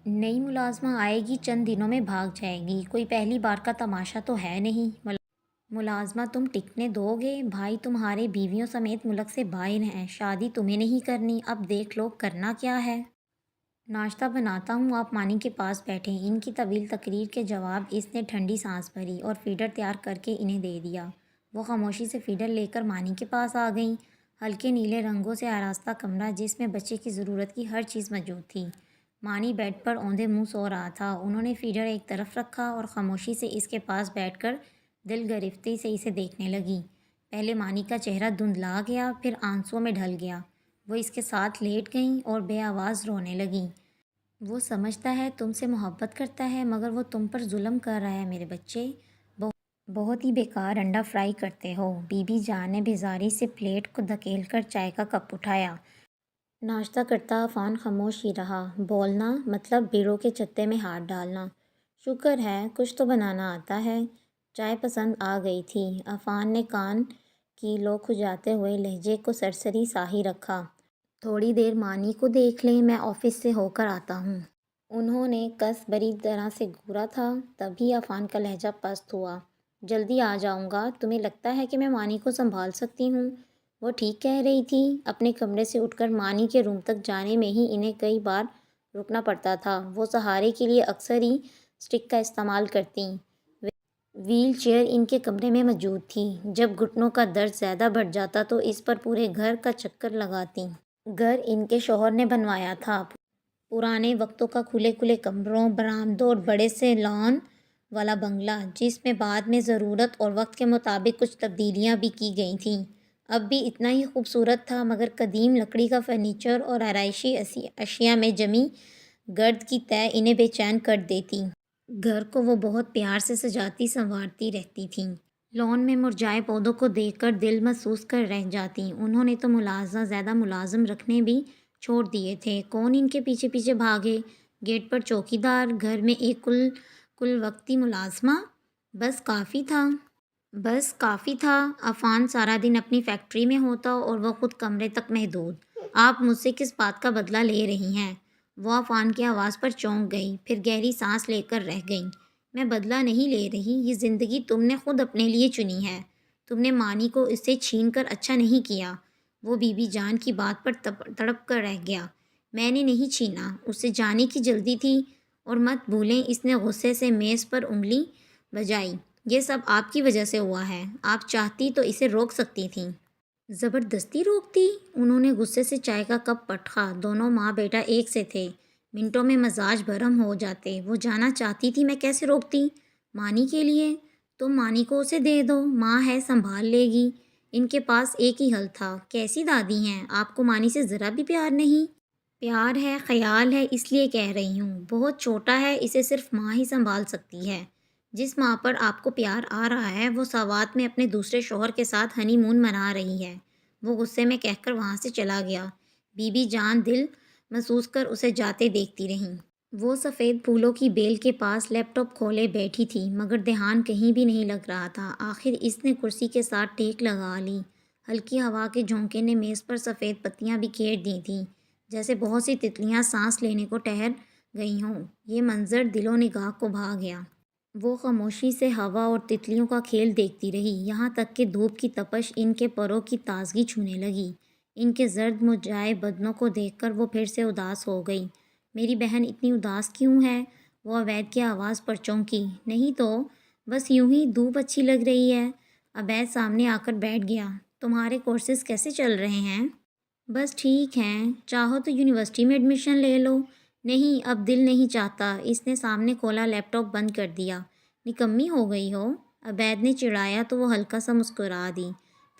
نئی ملازمہ آئے گی، چند دنوں میں بھاگ جائے گی، کوئی پہلی بار کا تماشا تو ہے نہیں۔ ملازمہ تم ٹکنے دو گے؟ بھائی تمہارے بیویوں سمیت ملک سے باہر ہیں، شادی تمہیں نہیں کرنی، اب دیکھ لو کرنا کیا ہے۔ ناشتہ بناتا ہوں، آپ مانی کے پاس بیٹھیں۔ ان کی طویل تقریر کے جواب اس نے ٹھنڈی سانس بھری اور فیڈر تیار کر کے انہیں دے دیا۔ وہ خاموشی سے فیڈر لے کر مانی کے پاس آ گئیں۔ ہلکے نیلے رنگوں سے آراستہ کمرہ جس میں بچے کی ضرورت کی ہر چیز موجود تھی۔ مانی بیڈ پر اوندھے منہ سو رہا تھا۔ انہوں نے فیڈر ایک طرف رکھا اور خاموشی سے اس کے پاس بیٹھ کر دل گرفتی سے اسے دیکھنے لگی۔ پہلے مانی کا چہرہ دھندلا گیا، پھر آنسوؤں میں ڈھل گیا۔ وہ اس کے ساتھ لیٹ گئیں اور بے آواز رونے لگیں۔ وہ سمجھتا ہے تم سے محبت کرتا ہے، مگر وہ تم پر ظلم کر رہا ہے میرے بچے، بہت ہی بیکار انڈا فرائی کرتے ہو۔ بی بی جان نے بیزاری سے پلیٹ کو دھکیل کر چائے کا کپ اٹھایا۔ ناشتہ کرتا عفان خاموش ہی رہا۔ بولنا مطلب بیڑوں کے چتے میں ہاتھ ڈالنا۔ شکر ہے کچھ تو بنانا آتا ہے۔ چائے پسند آ گئی تھی۔ عفان نے کان کی لو کھجاتے ہوئے لہجے کو سرسری سا ہی رکھا۔ تھوڑی دیر مانی کو دیکھ لیں، میں آفس سے ہو کر آتا ہوں۔ انہوں نے کس بری طرح سے گھورا تھا، تبھی عفان کا لہجہ پست ہوا۔ جلدی آ جاؤں گا، تمہیں لگتا ہے کہ میں مانی کو سنبھال سکتی ہوں؟ وہ ٹھیک کہہ رہی تھی۔ اپنے کمرے سے اٹھ کر مانی کے روم تک جانے میں ہی انہیں کئی بار رکنا پڑتا تھا۔ وہ سہارے کے لیے اکثر ہی اسٹک کا استعمال کرتیں۔ ویل چیئر ان کے کمرے میں موجود تھی۔ جب گھٹنوں کا درد زیادہ بڑھ جاتا تو اس پر پورے گھر کا چکر لگاتیں۔ گھر ان کے شوہر نے بنوایا تھا، پرانے وقتوں کا، کھلے کھلے کمروں، برآمدوں اور بڑے سے لان والا بنگلہ، جس میں بعد میں ضرورت اور وقت کے مطابق کچھ تبدیلیاں بھی کی گئی تھیں۔ اب بھی اتنا ہی خوبصورت تھا، مگر قدیم لکڑی کا فرنیچر اور آرائشی اشیاء میں جمی گرد کی تہہ انہیں بے چین کر دیتی۔ گھر کو وہ بہت پیار سے سجاتی سنوارتی رہتی تھیں۔ لان میں مرجھائے پودوں کو دیکھ کر دل محسوس کر رہ جاتیں۔ انہوں نے تو ملازمہ زیادہ ملازم رکھنے بھی چھوڑ دیے تھے۔ کون ان کے پیچھے پیچھے بھاگے؟ گیٹ پر چوکیدار، گھر میں ایک کل وقتی ملازمہ، بس کافی تھا۔ عفان سارا دن اپنی فیکٹری میں ہوتا اور وہ خود کمرے تک محدود۔ آپ مجھ سے کس بات کا بدلہ لے رہی ہیں؟ وہ عفان کی آواز پر چونک گئی، پھر گہری سانس لے کر رہ گئیں۔ میں بدلہ نہیں لے رہی، یہ زندگی تم نے خود اپنے لیے چنی ہے۔ تم نے مانی کو اس سے چھین کر اچھا نہیں کیا۔ وہ بی بی جان کی بات پر تڑپ کر رہ گیا۔ میں نے نہیں چھینا، اسے جانے کی جلدی تھی، اور مت بھولیں اس نے غصے سے میز پر انگلی بجائی، یہ سب آپ کی وجہ سے ہوا ہے، آپ چاہتی تو اسے روک سکتی تھیں۔ زبردستی روکتی؟ انہوں نے غصے سے چائے کا کپ پٹخا، دونوں ماں بیٹا ایک سے تھے، منٹوں میں مزاج برہم ہو جاتے۔ وہ جانا چاہتی تھی، میں کیسے روکتی؟ مانی کے لیے؟ تم مانی کو اسے دے دو، ماں ہے سنبھال لے گی۔ ان کے پاس ایک ہی حل تھا۔ کیسی دادی ہیں آپ کو مانی سے ذرا بھی پیار نہیں؟ پیار ہے، خیال ہے، اس لیے کہہ رہی ہوں، بہت چھوٹا ہے، اسے صرف ماں ہی سنبھال سکتی ہے۔ جس ماں پر آپ کو پیار آ رہا ہے وہ سوات میں اپنے دوسرے شوہر کے ساتھ ہنی مون منا رہی ہے۔ وہ غصے میں کہہ کر وہاں سے چلا گیا۔ بی بی جان دل محسوس کر اسے جاتے دیکھتی رہیں۔ وہ سفید پھولوں کی بیل کے پاس لیپ ٹاپ کھولے بیٹھی تھی، مگر دھیان کہیں بھی نہیں لگ رہا تھا۔ آخر اس نے کرسی کے ساتھ ٹیک لگا لی۔ ہلکی ہوا کے جھونکے نے میز پر سفید پتیاں بکھیر دی تھیں، جیسے بہت سی تتلیاں سانس لینے کو ٹھہر گئی ہوں۔ یہ منظر دل و نگاہ کو بھا گیا۔ وہ خاموشی سے ہوا اور تتلیوں کا کھیل دیکھتی رہی، یہاں تک کہ دھوپ کی تپش ان کے پروں کی تازگی چھونے لگی۔ ان کے زرد مرجھائے بدنوں کو دیکھ کر وہ پھر سے اداس ہو گئی۔ میری بہن اتنی اداس کیوں ہے؟ وہ عبید کی آواز پر چونکی۔ نہیں تو بس یوں ہی دھوپ اچھی لگ رہی ہے۔ عبید سامنے آ کر بیٹھ گیا۔ تمہارے کورسز کیسے چل رہے ہیں؟ بس ٹھیک ہیں، چاہو تو یونیورسٹی میں ایڈمیشن لے لو۔ نہیں، اب دل نہیں چاہتا۔ اس نے سامنے کھولا لیپ ٹاپ بند کر دیا۔ نکمی ہو گئی ہو؟ عبید نے چڑھایا تو وہ ہلکا سا مسکرا دی،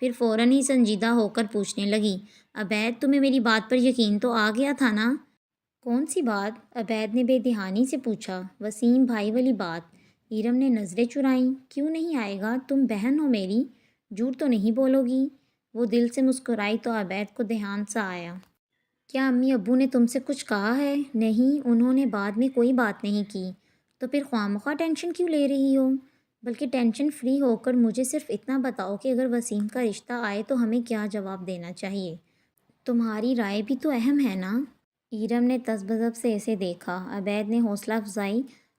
پھر فوراً ہی سنجیدہ ہو کر پوچھنے لگی، عبید تمہیں میری بات پر یقین تو آ گیا تھا نا؟ کون سی بات؟ عبید نے بے دھیانی سے پوچھا۔ وسیم بھائی والی بات۔ ایرم نے نظریں چرائیں۔ کیوں نہیں آئے گا؟ تم بہن ہو میری، جھوٹ تو نہیں بولو گی؟ وہ دل سے مسکرائی تو عبید کو دھیان سا آیا۔ کیا امی ابو نے تم سے کچھ کہا ہے؟ نہیں، انہوں نے بعد میں کوئی بات نہیں کی۔ تو پھر خواہ مخواہ ٹینشن کیوں لے رہی ہو؟ بلکہ ٹینشن فری ہو کر مجھے صرف اتنا بتاؤ کہ اگر وسیم کا رشتہ آئے تو ہمیں کیا جواب دینا چاہیے؟ تمہاری رائے بھی تو اہم ہے نا؟ ایرم نے تذبذب سے اسے دیکھا۔ عبید نے حوصلہ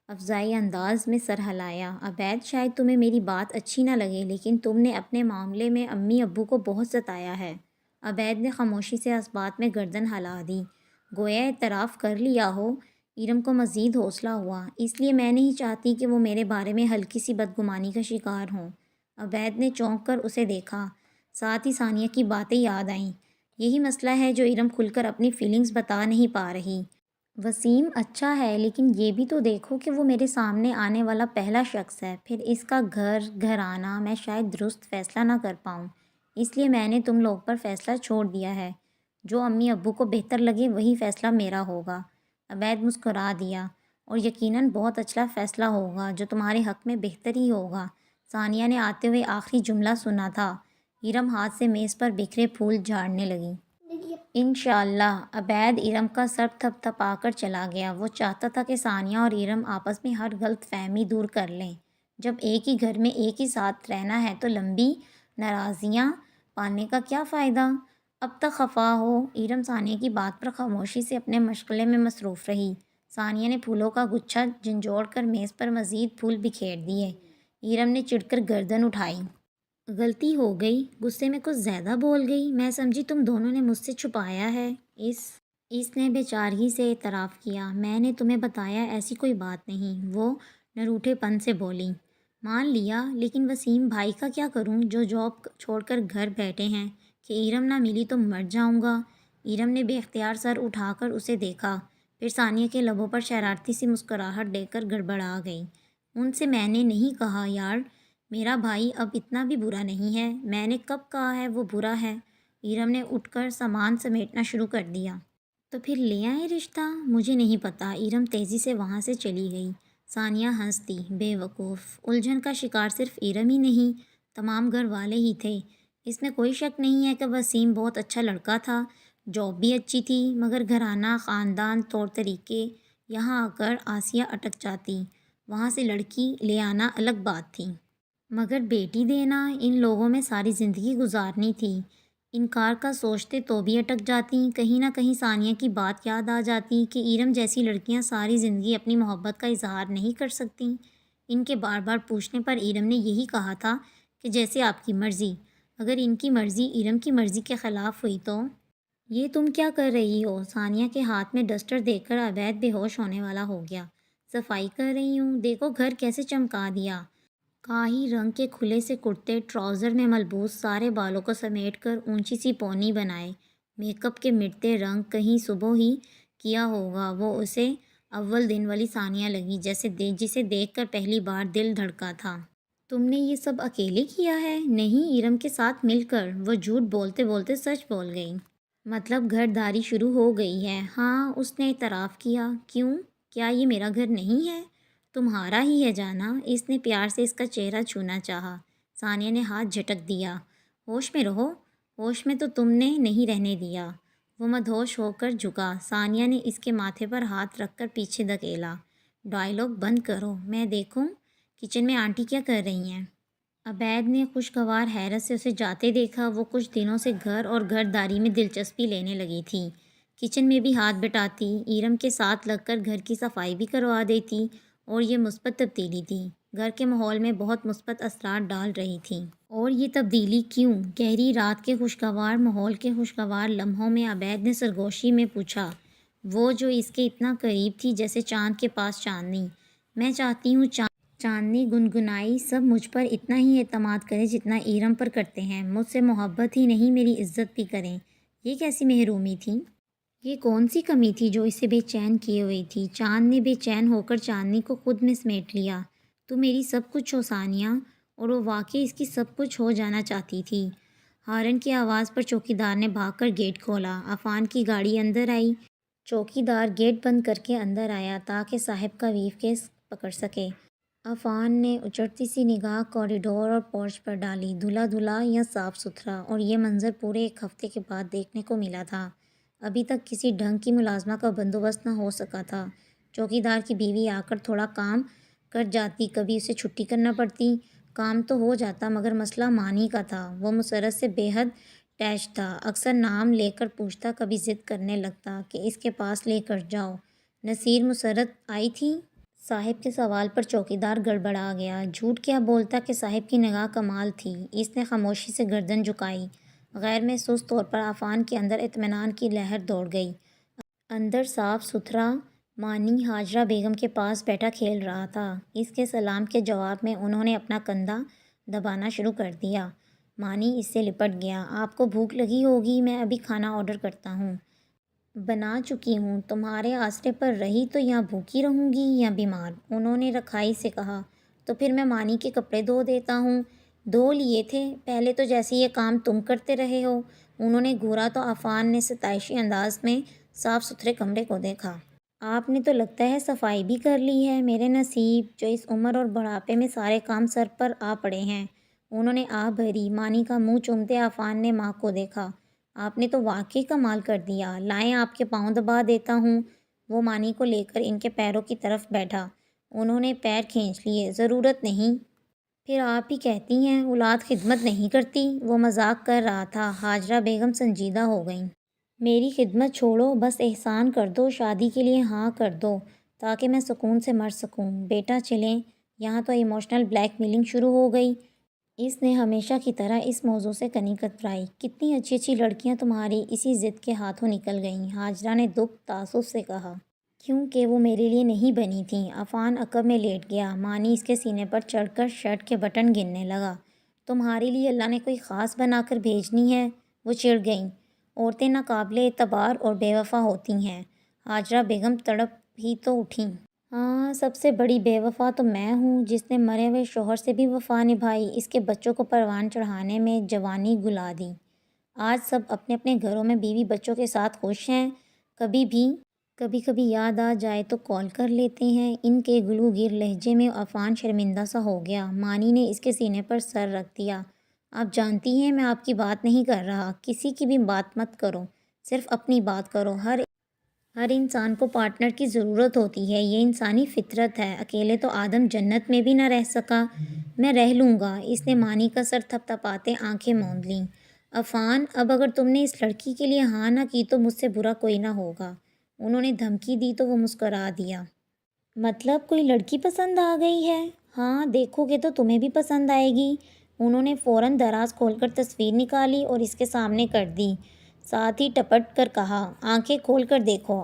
افزائی انداز میں سر ہلایا۔ عبید شاید تمہیں میری بات اچھی نہ لگے، لیکن تم نے اپنے معاملے میں امی ابو کو بہت ستایا ہے۔ عبید نے خاموشی سے اس بات میں گردن ہلا دی، گویا اعتراف کر لیا ہو۔ ایرم کو مزید حوصلہ ہوا۔ اس لیے میں نہیں چاہتی کہ وہ میرے بارے میں ہلکی سی بدگمانی کا شکار ہوں۔ عبید نے چونک کر اسے دیکھا، ساتھ ہی ثانیہ کی باتیں یاد آئیں۔ یہی مسئلہ ہے جو ایرم کھل کر اپنی فیلنگز بتا نہیں پا رہی۔ وسیم اچھا ہے، لیکن یہ بھی تو دیکھو کہ وہ میرے سامنے آنے والا پہلا شخص ہے، پھر اس کا گھرانہ، میں شاید درست فیصلہ نہ کر پاؤں۔ اس لیے میں نے تم لوگ پر فیصلہ چھوڑ دیا ہے، جو امی ابو کو بہتر لگے وہی فیصلہ میرا ہوگا۔ عبید مسکرا دیا، اور یقیناً بہت اچھا فیصلہ ہوگا جو تمہارے حق میں بہتر ہی ہوگا۔ ثانیہ نے آتے ہوئے آخری جملہ سنا تھا۔ ایرم ہاتھ سے میز پر بکھرے پھول جھاڑنے لگی۔ انشاءاللہ۔ عبید ایرم کا سر تھپ تھپا کر چلا گیا۔ وہ چاہتا تھا کہ ثانیہ اور ایرم آپس میں ہر غلط فہمی دور کر لیں۔ جب ایک ہی گھر میں ایک ہی ساتھ رہنا ہے تو لمبی ناراضیاں پالنے کا کیا فائدہ؟ اب تک خفا ہو؟ ایرم ثانیہ کی بات پر خاموشی سے اپنے مشغلے میں مصروف رہی۔ ثانیہ نے پھولوں کا گچھا جھنجھوڑ کر میز پر مزید پھول بکھیر دیے۔ ایرم نے چڑھ کر گردن اٹھائی۔ غلطی ہو گئی، غصے میں کچھ زیادہ بول گئی، میں سمجھی تم دونوں نے مجھ سے چھپایا ہے۔ اس نے بے چارگی سے اعتراف کیا۔ میں نے تمہیں بتایا ایسی کوئی بات نہیں، وہ نروٹھے پن سے بولی۔ مان لیا، لیکن وسیم بھائی کا کیا کروں جو جاب چھوڑ کر گھر بیٹھے ہیں؟ کہ ایرم نہ ملی تو مر جاؤں گا؟ ایرم نے بے اختیار سر اٹھا کر اسے دیکھا، پھر ثانیہ کے لبوں پر شرارتی سی مسکراہٹ دیکھ کر گڑبڑا گئی۔ ان سے میں نے نہیں کہا یار، میرا بھائی اب اتنا بھی برا نہیں ہے۔ میں نے کب کہا ہے وہ برا ہے؟ ایرم نے اٹھ کر سامان سمیٹنا شروع کر دیا۔ تو پھر لے آئے رشتہ؟ مجھے نہیں پتا۔ ایرم تیزی سے وہاں سے چلی گئی۔ ثانیہ ہنس دی۔ بے وقوف، الجھن کا شکار صرف ایرم ہی نہیں، تمام گھر والے ہی تھے۔ اس میں کوئی شک نہیں ہے کہ وسیم بہت اچھا لڑکا تھا، جاب بھی اچھی تھی، مگر گھرانہ، خاندان، طور طریقے، یہاں آ کر آسیہ اٹک جاتی۔ وہاں سے لڑکی لے آنا الگ بات تھی، مگر بیٹی دینا، ان لوگوں میں ساری زندگی گزارنی تھی۔ انکار کا سوچتے تو بھی اٹک جاتی۔ کہیں نہ کہیں ثانیہ کی بات یاد آ جاتی کہ ایرم جیسی لڑکیاں ساری زندگی اپنی محبت کا اظہار نہیں کر سکتیں۔ ان کے بار بار پوچھنے پر ایرم نے یہی کہا تھا کہ جیسے آپ کی مرضی، اگر ان کی مرضی ارم کی مرضی کے خلاف ہوئی تو؟ یہ تم کیا کر رہی ہو؟ ثانیہ کے ہاتھ میں ڈسٹر دیکھ کر عبید بے ہوش ہونے والا ہو گیا۔ صفائی کر رہی ہوں، دیکھو گھر کیسے چمکا دیا۔ کاہی رنگ کے کھلے سے کرتے، ٹراؤزر میں ملبوس، سارے بالوں کو سمیٹ کر اونچی سی پونی بنائے، میک اپ کے مٹتے رنگ، کہیں صبح ہی کیا ہوگا۔ وہ اسے اول دن والی ثانیہ لگی، جسے دیکھ کر پہلی بار دل دھڑکا تھا۔ تم نے یہ سب اکیلے کیا ہے؟ نہیں، ارم کے ساتھ مل کر، وہ جھوٹ بولتے بولتے سچ بول گئی۔ مطلب گھر داری شروع ہو گئی ہے؟ ہاں، اس نے اعتراف کیا۔ کیوں؟ کیا یہ میرا گھر نہیں ہے؟ تمہارا ہی ہے جانا۔ اس نے پیار سے اس کا چہرہ چھونا چاہا۔ ثانیہ نے ہاتھ جھٹک دیا۔ ہوش میں رہو۔ ہوش میں تو تم نے نہیں رہنے دیا۔ وہ مدہوش ہو کر جھکا۔ ثانیہ نے اس کے ماتھے پر ہاتھ رکھ کر پیچھے دھکیلا۔ ڈائیلاگ بند کرو، میں دیکھوں کچن میں آنٹی کیا کر رہی ہیں۔ عبید نے خوشگوار حیرت سے اسے جاتے دیکھا۔ وہ کچھ دنوں سے گھر اور گھر داری میں دلچسپی لینے لگی تھی۔ کچن میں بھی ہاتھ بٹاتی، ارم کے ساتھ لگ کر گھر کی صفائی بھی کروا دیتی، اور یہ مثبت تبدیلی تھی، گھر کے ماحول میں بہت مثبت اثرات ڈال رہی تھی۔ اور یہ تبدیلی کیوں؟ گہری رات کے خوشگوار ماحول کے خوشگوار لمحوں میں عبید نے سرگوشی میں پوچھا، وہ جو اس کے اتنا قریب تھی جیسے چاند کے پاس چاندنی۔ میں چاہتی ہوں چاندنی گنگنائی، سب مجھ پر اتنا ہی اعتماد کریں جتنا ارم پر کرتے ہیں۔ مجھ سے محبت ہی نہیں، میری عزت بھی کریں۔ یہ کیسی محرومی تھی؟ یہ کون سی کمی تھی جو اسے بے چین کیے ہوئی تھی؟ چاند نے بے چین ہو کر چاندنی کو خود میں سمیٹ لیا۔ تو میری سب کچھ ہو ثانیہ۔ اور وہ واقعی اس کی سب کچھ ہو جانا چاہتی تھی۔ ہارن کی آواز پر چوکیدار نے بھاگ کر گیٹ کھولا۔ عفان کی گاڑی اندر آئی۔ چوکیدار گیٹ بند کر کے اندر آیا تاکہ صاحب کا ویف کیس پکڑ سکے۔ عفان نے اچٹتی سی نگاہ کوریڈور اور پورچ پر ڈالی۔ دھلا دھلا یا صاف ستھرا، اور یہ منظر پورے ایک ہفتے کے بعد دیکھنے کو ملا تھا۔ ابھی تک کسی ڈھنگ کی ملازمہ کا بندوبست نہ ہو سکا تھا۔ چوکیدار کی بیوی آ کر تھوڑا کام کر جاتی، کبھی اسے چھٹی کرنا پڑتی۔ کام تو ہو جاتا، مگر مسئلہ مانی کا تھا۔ وہ مسرت سے بے حد اٹیچ تھا، اکثر نام لے کر پوچھتا، کبھی ضد کرنے لگتا کہ اس کے پاس لے کر جاؤ۔ نصیر، مسرت آئی تھی؟ صاحب کے سوال پر چوکیدار گڑبڑا گیا۔ جھوٹ کیا بولتا کہ صاحب کی نگاہ کمال تھی۔ اس نے خاموشی سے گردن جھکائی۔ غیر محسوس طور پر عفان کے اندر اطمینان کی لہر دوڑ گئی۔ اندر صاف ستھرا مانی ہاجرہ بیگم کے پاس بیٹھا کھیل رہا تھا۔ اس کے سلام کے جواب میں انہوں نے اپنا کندھا دبانا شروع کر دیا۔ مانی اس سے لپٹ گیا۔ آپ کو بھوک لگی ہوگی، میں ابھی کھانا آرڈر کرتا ہوں۔ بنا چکی ہوں۔ تمہارے آسرے پر رہی تو یا بھوکی رہوں گی یا بیمار، انہوں نے رکھائی سے کہا۔ تو پھر میں مانی کے کپڑے دھو دیتا ہوں۔ دھو لیے تھے پہلے تو، جیسے یہ کام تم کرتے رہے ہو۔ انہوں نے گھورا تو عفان نے ستائشی انداز میں صاف ستھرے کمرے کو دیکھا۔ آپ نے تو لگتا ہے صفائی بھی کر لی ہے۔ میرے نصیب، جو اس عمر اور بڑھاپے میں سارے کام سر پر آ پڑے ہیں۔ انہوں نے آہ بھری۔ مانی کا منہ چومتے عفان نے ماں کو دیکھا۔ آپ نے تو واقعی کمال کر دیا۔ لائیں آپ کے پاؤں دبا دیتا ہوں۔ وہ مانی کو لے کر ان کے پیروں کی طرف بیٹھا۔ انہوں نے پیر کھینچ لیے۔ ضرورت نہیں۔ پھر آپ ہی کہتی ہیں اولاد خدمت نہیں کرتی۔ وہ مذاق کر رہا تھا۔ ہاجرہ بیگم سنجیدہ ہو گئیں۔ میری خدمت چھوڑو، بس احسان کر دو، شادی کے لیے ہاں کر دو تاکہ میں سکون سے مر سکوں۔ بیٹا چلیں۔ یہاں تو ایموشنل بلیک میلنگ شروع ہو گئی۔ اس نے ہمیشہ کی طرح اس موضوع سے کنی کترائی۔ کتنی اچھی اچھی لڑکیاں تمہاری اسی ضد کے ہاتھوں نکل گئیں، ہاجرہ نے دکھ تعصب سے کہا۔ کیونکہ وہ میرے لیے نہیں بنی تھیں۔ عفان عقب میں لیٹ گیا۔ مانی اس کے سینے پر چڑھ کر شرٹ کے بٹن گننے لگا۔ تمہارے لیے اللہ نے کوئی خاص بنا کر بھیجنی ہے؟ وہ چڑ گئیں۔ عورتیں ناقابل اعتبار اور بے وفا ہوتی ہیں۔ ہاجرہ بیگم تڑپ ہی تو اٹھیں۔ ہاں، سب سے بڑی بے وفا تو میں ہوں، جس نے مرے ہوئے شوہر سے بھی وفا نبھائی، اس کے بچوں کو پروان چڑھانے میں جوانی گلا دی۔ آج سب اپنے اپنے گھروں میں بیوی بچوں کے ساتھ خوش ہیں۔ کبھی کبھی یاد آ جائے تو کال کر لیتے ہیں۔ ان کے گلوگیر لہجے میں عفان شرمندہ سا ہو گیا۔ مانی نے اس کے سینے پر سر رکھ دیا۔ آپ جانتی ہیں میں آپ کی بات نہیں کر رہا۔ کسی کی بھی بات مت کرو، صرف اپنی بات کرو۔ ہر انسان کو پارٹنر کی ضرورت ہوتی ہے، یہ انسانی فطرت ہے۔ اکیلے تو آدم جنت میں بھی نہ رہ سکا۔ میں رہ لوں گا۔ اس نے مانی کا سر تھپ تھپاتے آنکھیں موند لیں۔ عفان، اب اگر تم نے اس لڑکی کے لیے ہاں نہ کی تو مجھ سے برا کوئی نہ ہوگا۔ انہوں نے دھمکی دی تو وہ مسکرا دیا۔ مطلب کوئی لڑکی پسند آ گئی ہے؟ ہاں، دیکھو گے تو تمہیں بھی پسند آئے گی۔ انہوں نے فوراً دراز کھول کر تصویر نکالی اور اس کے سامنے کر دی، ساتھ ہی ٹپٹ کر کہا، آنکھیں کھول کر دیکھو۔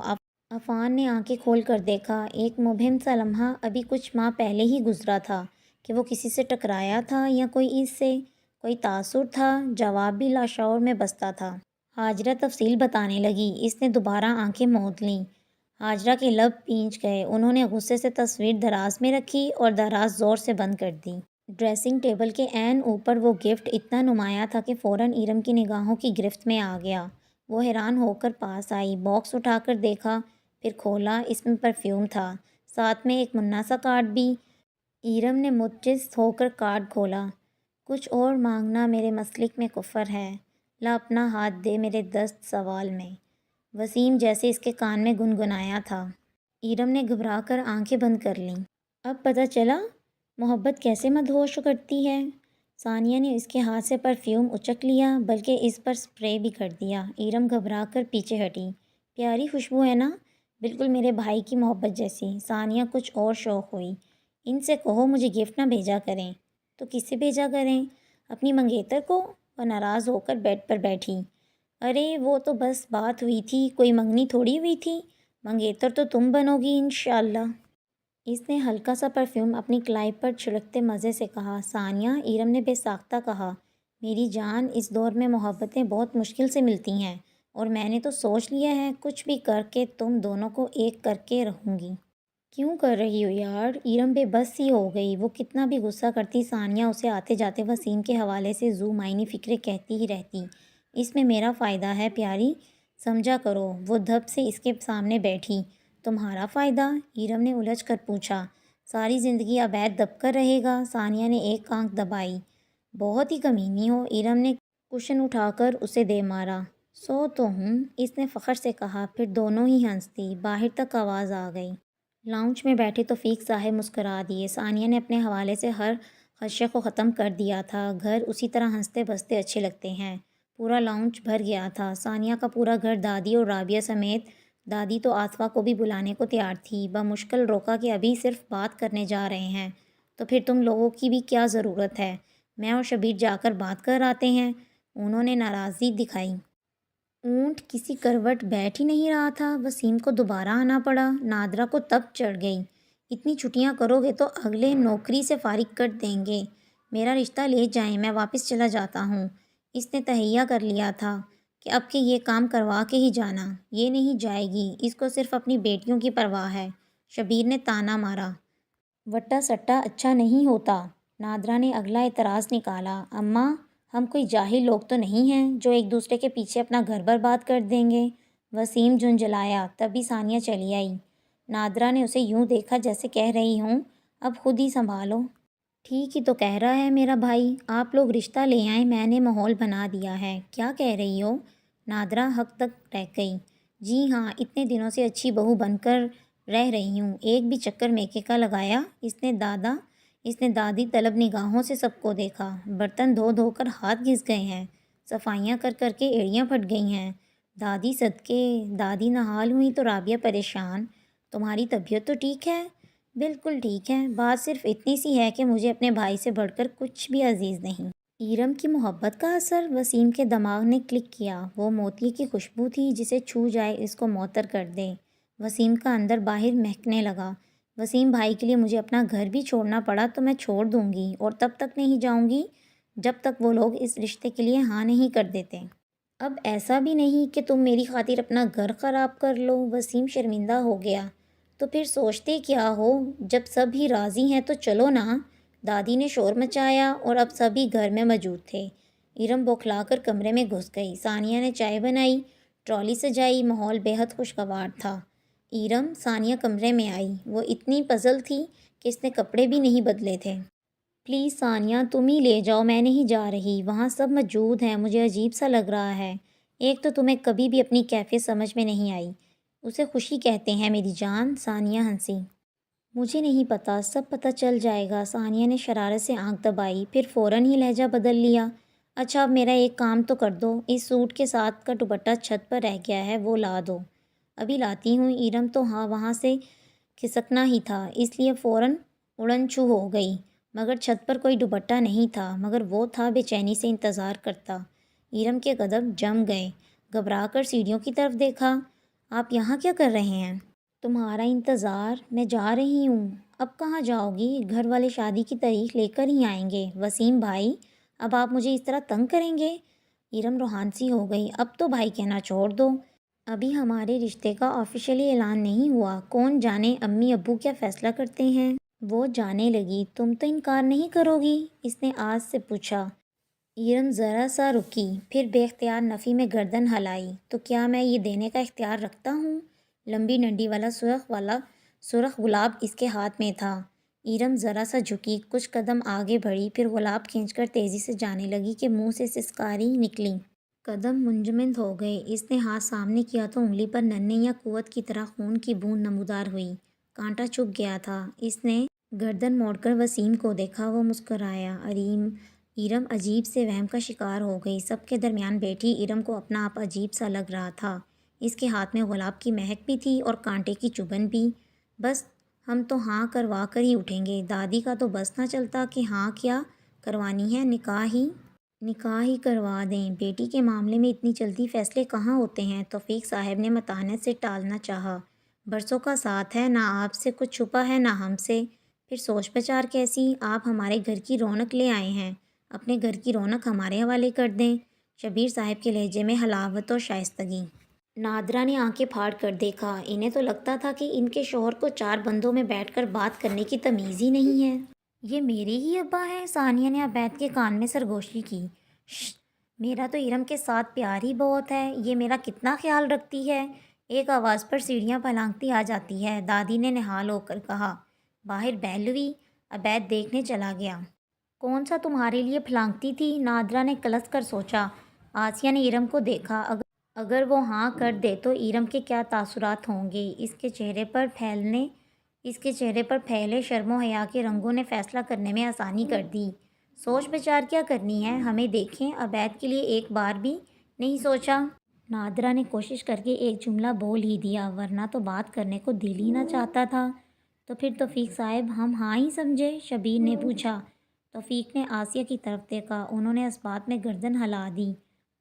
عفان نے آنکھیں کھول کر دیکھا۔ ایک مبہم سا لمحہ ابھی کچھ ماہ پہلے ہی گزرا تھا کہ وہ کسی سے ٹکرایا تھا یا کوئی اس سے کوئی تاثر تھا؟ جواب بھی لاشعور میں بستا تھا۔ ہاجرہ تفصیل بتانے لگی۔ اس نے دوبارہ آنکھیں موند لیں۔ ہاجرہ کے لب پیچ گئے۔ انہوں نے غصے سے تصویر دراز میں رکھی اور دراز زور سے بند کر دی۔ ڈریسنگ ٹیبل کے عین اوپر وہ گفٹ اتنا نمایاں تھا کہ فوراً ایرم کی نگاہوں کی گرفت میں آ گیا۔ وہ حیران ہو کر پاس آئی، باکس اٹھا کر دیکھا، پھر کھولا۔ اس میں پرفیوم تھا، ساتھ میں ایک منا سا کارڈ بھی۔ ایرم نے متجس ہو کر کارڈ کھولا۔ کچھ اور مانگنا میرے مسلک میں کفر ہے، لا اپنا ہاتھ دے میرے دست سوال میں، وسیم جیسے اس کے کان میں گنگنایا تھا۔ ایرم نے گھبرا کر آنکھیں بند کر لیں۔ اب پتہ چلا محبت کیسے مدہوش کرتی ہے۔ ثانیہ نے اس کے ہاتھ سے پرفیوم اچک لیا، بلکہ اس پر سپرے بھی کر دیا۔ ایرم گھبرا کر پیچھے ہٹی۔ پیاری خوشبو ہے نا، بالکل میرے بھائی کی محبت جیسی۔ ثانیہ کچھ اور شوق ہوئی۔ ان سے کہو مجھے گفٹ نہ بھیجا کریں۔ تو کس سے بھیجا کریں؟ اپنی منگیتر کو؟ وہ ناراض ہو کر بیڈ پر بیٹھی۔ ارے وہ تو بس بات ہوئی تھی، کوئی منگنی تھوڑی ہوئی تھی۔ منگیتر تو تم بنو گی انشاءاللہ۔ اس نے ہلکا سا پرفیوم اپنی کلائی پر چھڑکتے مزے سے کہا۔ ثانیہ، ایرم نے بے ساختہ کہا، میری جان، اس دور میں محبتیں بہت مشکل سے ملتی ہیں، اور میں نے تو سوچ لیا ہے کچھ بھی کر کے تم دونوں کو ایک کر کے رہوں گی۔ کیوں کر رہی ہو یار؟ ایرم بے بس سی ہو گئی۔ وہ کتنا بھی غصہ کرتی، ثانیہ اسے آتے جاتے وسیم کے حوالے سے ذو معنی فکریں کہتی ہی رہتی۔ اس میں میرا فائدہ ہے پیاری، سمجھا کرو۔ وہ دھپ سے اس کے سامنے بیٹھی۔ تمہارا فائدہ؟ ایرم نے الجھ کر پوچھا۔ ساری زندگی عبید دب کر رہے گا؟ ثانیہ نے ایک آنکھ دبائی۔ بہت ہی کمینی ہو، ایرم نے کشن اٹھا کر اسے دے مارا۔ سو تو ہوں، اس نے فخر سے کہا، پھر دونوں ہی ہنس دی۔ باہر تک آواز آ گئی۔ لاؤنج میں بیٹھے توفیق صاحب مسکرا دیے۔ ثانیہ نے اپنے حوالے سے ہر خدشے کو ختم کر دیا تھا۔ گھر اسی طرح ہنستے بستے اچھے لگتے ہیں۔ پورا لاؤنج بھر گیا تھا۔ ثانیہ کا پورا گھر دادی اور رابعہ سمیت، دادی تو آصفہ کو بھی بلانے کو تیار تھی، بمشکل روکا کہ ابھی صرف بات کرنے جا رہے ہیں، تو پھر تم لوگوں کی بھی کیا ضرورت ہے، میں اور شبیر جا کر بات کر آتے ہیں۔ انہوں نے ناراضی دکھائی۔ اونٹ کسی کروٹ بیٹھ ہی نہیں رہا تھا۔ وسیم کو دوبارہ آنا پڑا۔ نادرہ کو تب چڑھ گئی۔ اتنی چھٹیاں کرو گے تو اگلے نوکری سے فارغ کر دیں گے۔ میرا رشتہ لے جائیں، میں واپس چلا جاتا ہوں۔ اس نے تہیہ کر لیا تھا کہ اب کے یہ کام کروا کے ہی جانا۔ یہ نہیں جائے گی، اس کو صرف اپنی بیٹیوں کی پرواہ ہے۔ شبیر نے طعنہ مارا۔ وٹا سٹا اچھا نہیں ہوتا۔ نادرہ نے اگلا اعتراض نکالا۔ اماں، ہم کوئی جاہل لوگ تو نہیں ہیں جو ایک دوسرے کے پیچھے اپنا گھر برباد کر دیں گے۔ وسیم جھنجھلایا۔ تبھی ثانیہ چلی آئی۔ نادرہ نے اسے یوں دیکھا جیسے کہہ رہی ہوں، اب خود ہی سنبھالو۔ ٹھیک ہی تو کہہ رہا ہے میرا بھائی، آپ لوگ رشتہ لے آئیں، میں نے ماحول بنا دیا ہے۔ کیا کہہ رہی ہو؟ نادرہ حق تک رہ گئی۔ جی ہاں، اتنے دنوں سے اچھی بہو بن کر رہ رہی ہوں، ایک بھی چکر میکے کا لگایا؟ اس نے دادی طلب نگاہوں سے سب کو دیکھا۔ برتن دھو دھو کر ہاتھ گھس گئے ہیں، صفائیاں کر کر کے ایڑیاں پھٹ گئی ہیں۔ دادی صدقے۔ دادی نحال ہوئی تو رابعہ پریشان۔ تمہاری طبیعت تو ٹھیک ہے؟ بالکل ٹھیک ہے، بات صرف اتنی سی ہے کہ مجھے اپنے بھائی سے بڑھ کر کچھ بھی عزیز نہیں۔ ایرم کی محبت کا اثر؟ وسیم کے دماغ نے کلک کیا۔ وہ موتی کی خوشبو تھی جسے چھو جائے اس کو معطر کر دے۔ وسیم کا اندر باہر مہکنے لگا۔ وسیم بھائی کے لیے مجھے اپنا گھر بھی چھوڑنا پڑا تو میں چھوڑ دوں گی، اور تب تک نہیں جاؤں گی جب تک وہ لوگ اس رشتے کے لیے ہاں نہیں کر دیتے۔ اب ایسا بھی نہیں کہ تم میری خاطر اپنا گھر خراب کر لو۔ وسیم شرمندہ ہو گیا۔ تو پھر سوچتے کیا ہو؟ جب سب ہی راضی ہیں تو چلو نا۔ دادی نے شور مچایا اور اب سبھی گھر میں موجود تھے۔ ایرم بوکھلا کر کمرے میں گھس گئی۔ ثانیہ نے چائے بنائی، ٹرالی سجائی، ماحول بے حد خوشگوار تھا۔ ایرم، ثانیہ کمرے میں آئی۔ وہ اتنی پزل تھی کہ اس نے کپڑے بھی نہیں بدلے تھے۔ پلیز ثانیہ، تم ہی لے جاؤ، میں نہیں جا رہی۔ وہاں سب موجود ہیں، مجھے عجیب سا لگ رہا ہے۔ ایک تو تمہیں کبھی بھی اپنی کیفیت سمجھ میں نہیں آئی، اسے خوشی کہتے ہیں میری جان۔ ثانیہ ہنسی۔ مجھے نہیں پتا، سب پتہ چل جائے گا۔ ثانیہ نے شرارت سے آنکھ دبائی، پھر فوراً ہی لہجہ بدل لیا۔ اچھا اب میرا ایک کام تو کر دو، اس سوٹ کے ساتھ کا دوپٹہ چھت پر رہ گیا ہے، وہ لا دو۔ ابھی لاتی ہوں۔ ایرم تو ہاں وہاں سے کھسکنا ہی تھا، اس لیے فوراً اڑن چھو ہو گئی۔ مگر چھت پر کوئی دوپٹہ نہیں تھا، مگر وہ تھا بے چینی سے انتظار کرتا۔ ارم کے قدم جم گئے، گھبرا کر سیڑھیوں کی طرف دیکھا۔ آپ یہاں کیا کر رہے ہیں؟ تمہارا انتظار، میں جا رہی ہوں۔ اب کہاں جاؤ گی؟ گھر والے شادی کی تاریخ لے کر ہی آئیں گے۔ وسیم بھائی، اب آپ مجھے اس طرح تنگ کریں گے؟ ارم روحان سی ہو گئی۔ اب تو بھائی کہنا چھوڑ دو، ابھی ہمارے رشتے کا آفیشیلی اعلان نہیں ہوا، کون جانے امی ابو کیا فیصلہ کرتے ہیں۔ وہ جانے لگی۔ تم تو انکار نہیں کرو گی؟ اس نے آج سے پوچھا۔ ارم ذرا سا رکی، پھر بے اختیار نفی میں گردن ہلائی۔ تو کیا میں یہ دینے کا اختیار رکھتا ہوں؟ لمبی ڈنڈی والا سرخ گلاب اس کے ہاتھ میں تھا۔ ارم ذرا سا جھکی، کچھ قدم آگے بڑھی، پھر گلاب کھینچ کر تیزی سے جانے لگی کہ منہ سے سسکاری نکلی۔ قدم منجمد ہو گئے۔ اس نے ہاتھ سامنے کیا تو انگلی پر ننھے یا قوت کی طرح خون کی بوند نمودار ہوئی۔ کانٹا چبھ گیا تھا۔ اس نے گردن موڑ کر وسیم کو دیکھا۔ وہ مسکرایا۔ ارم عجیب سے وہم کا شکار ہو گئی۔ سب کے درمیان بیٹھی ارم کو اپنا آپ عجیب سا لگ رہا تھا۔ اس کے ہاتھ میں گلاب کی مہک بھی تھی اور کانٹے کی چبھن بھی۔ بس ہم تو ہاں کروا کر ہی اٹھیں گے۔ دادی کا تو بس نہ چلتا کہ ہاں کیا کروانی ہے، نکاح ہی کروا دیں۔ بیٹی کے معاملے میں اتنی جلدی فیصلے کہاں ہوتے ہیں؟ توفیق صاحب نے متانت سے ٹالنا چاہا۔ برسوں کا ساتھ ہے، نہ آپ سے کچھ چھپا ہے نہ ہم سے، پھر سوچ بچار کیسی؟ آپ ہمارے گھر کی رونق لے آئے ہیں، اپنے گھر کی رونق ہمارے حوالے کر دیں۔ شبیر صاحب کے لہجے میں حلاوت و شائستگی۔ نادرہ نے آنکھیں پھاڑ کر دیکھا۔ انہیں تو لگتا تھا کہ ان کے شوہر کو چار بندوں میں بیٹھ کر بات کرنے کی تمیز ہی نہیں ہے۔ یہ میرے ہی ابا ہیں؟ ثانیہ نے عبید کے کان میں سرگوشی کی۔ شش، میرا تو ارم کے ساتھ پیار ہی بہت ہے، یہ میرا کتنا خیال رکھتی ہے۔ ایک آواز پر سیڑھیاں پلانکتی آ جاتی ہے، دادی نے نہال ہو کر کہا۔ باہر بیل ہوئی؟ عبید دیکھنے چلا گیا۔ کون سا تمہارے لیے پھلانکتی تھی؟ نادرہ نے کلس کر سوچا۔ آسیہ نے ارم کو دیکھا۔ اگر وہ ہاں کر دے تو ارم کے کیا تاثرات ہوں گے؟ اس کے چہرے پر پھیلے شرم و حیا کے رنگوں نے فیصلہ کرنے میں آسانی کر دی۔ سوچ بچار کیا کرنی ہے؟ ہمیں دیکھیں، عبید کے لیے ایک بار بھی نہیں سوچا؟ نادرہ نے کوشش کر کے ایک جملہ بول ہی دیا، ورنہ تو بات کرنے کو دل ہی نہ چاہتا تھا۔ تو پھر توفیق صاحب ہم ہاں ہی سمجھے؟ شبیر نے پوچھا۔ توفیق نے آسیہ کی طرف دیکھا۔ انہوں نے اس بات میں گردن ہلا دی۔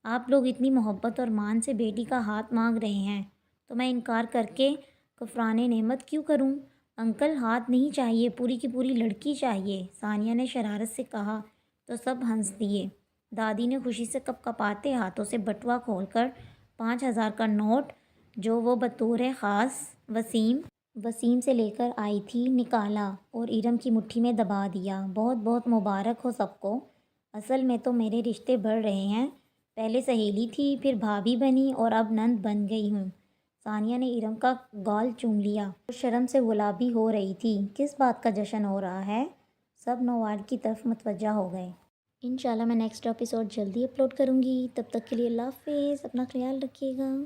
آپ لوگ اتنی محبت اور مان سے بیٹی کا ہاتھ مانگ رہے ہیں تو میں انکار کر کے کفران نعمت کیوں کروں؟ انکل ہاتھ نہیں چاہیے، پوری کی پوری لڑکی چاہیے، ثانیہ نے شرارت سے کہا تو سب ہنس دیے۔ دادی نے خوشی سے کپ کپاتے ہاتھوں سے بٹوا کھول کر 5000 کا نوٹ جو وہ بطور خاص وسیم سے لے کر آئی تھی نکالا اور ارم کی مٹھی میں دبا دیا۔ بہت بہت مبارک ہو سب کو۔ اصل میں تو میرے رشتے بڑھ رہے ہیں، پہلے سہیلی تھی، پھر بھابھی بنی اور اب نند بن گئی ہوں۔ ثانیہ نے ارم کا گال چوم لیا۔ وہ شرم سے گلابی ہو رہی تھی۔ کس بات کا جشن ہو رہا ہے؟ سب نوال کی طرف متوجہ ہو گئے۔ انشاءاللہ میں نیکسٹ ایپیسوڈ جلدی اپلوڈ کروں گی۔ تب تک کے لیے اللہ حافظ، اپنا خیال رکھیے گا۔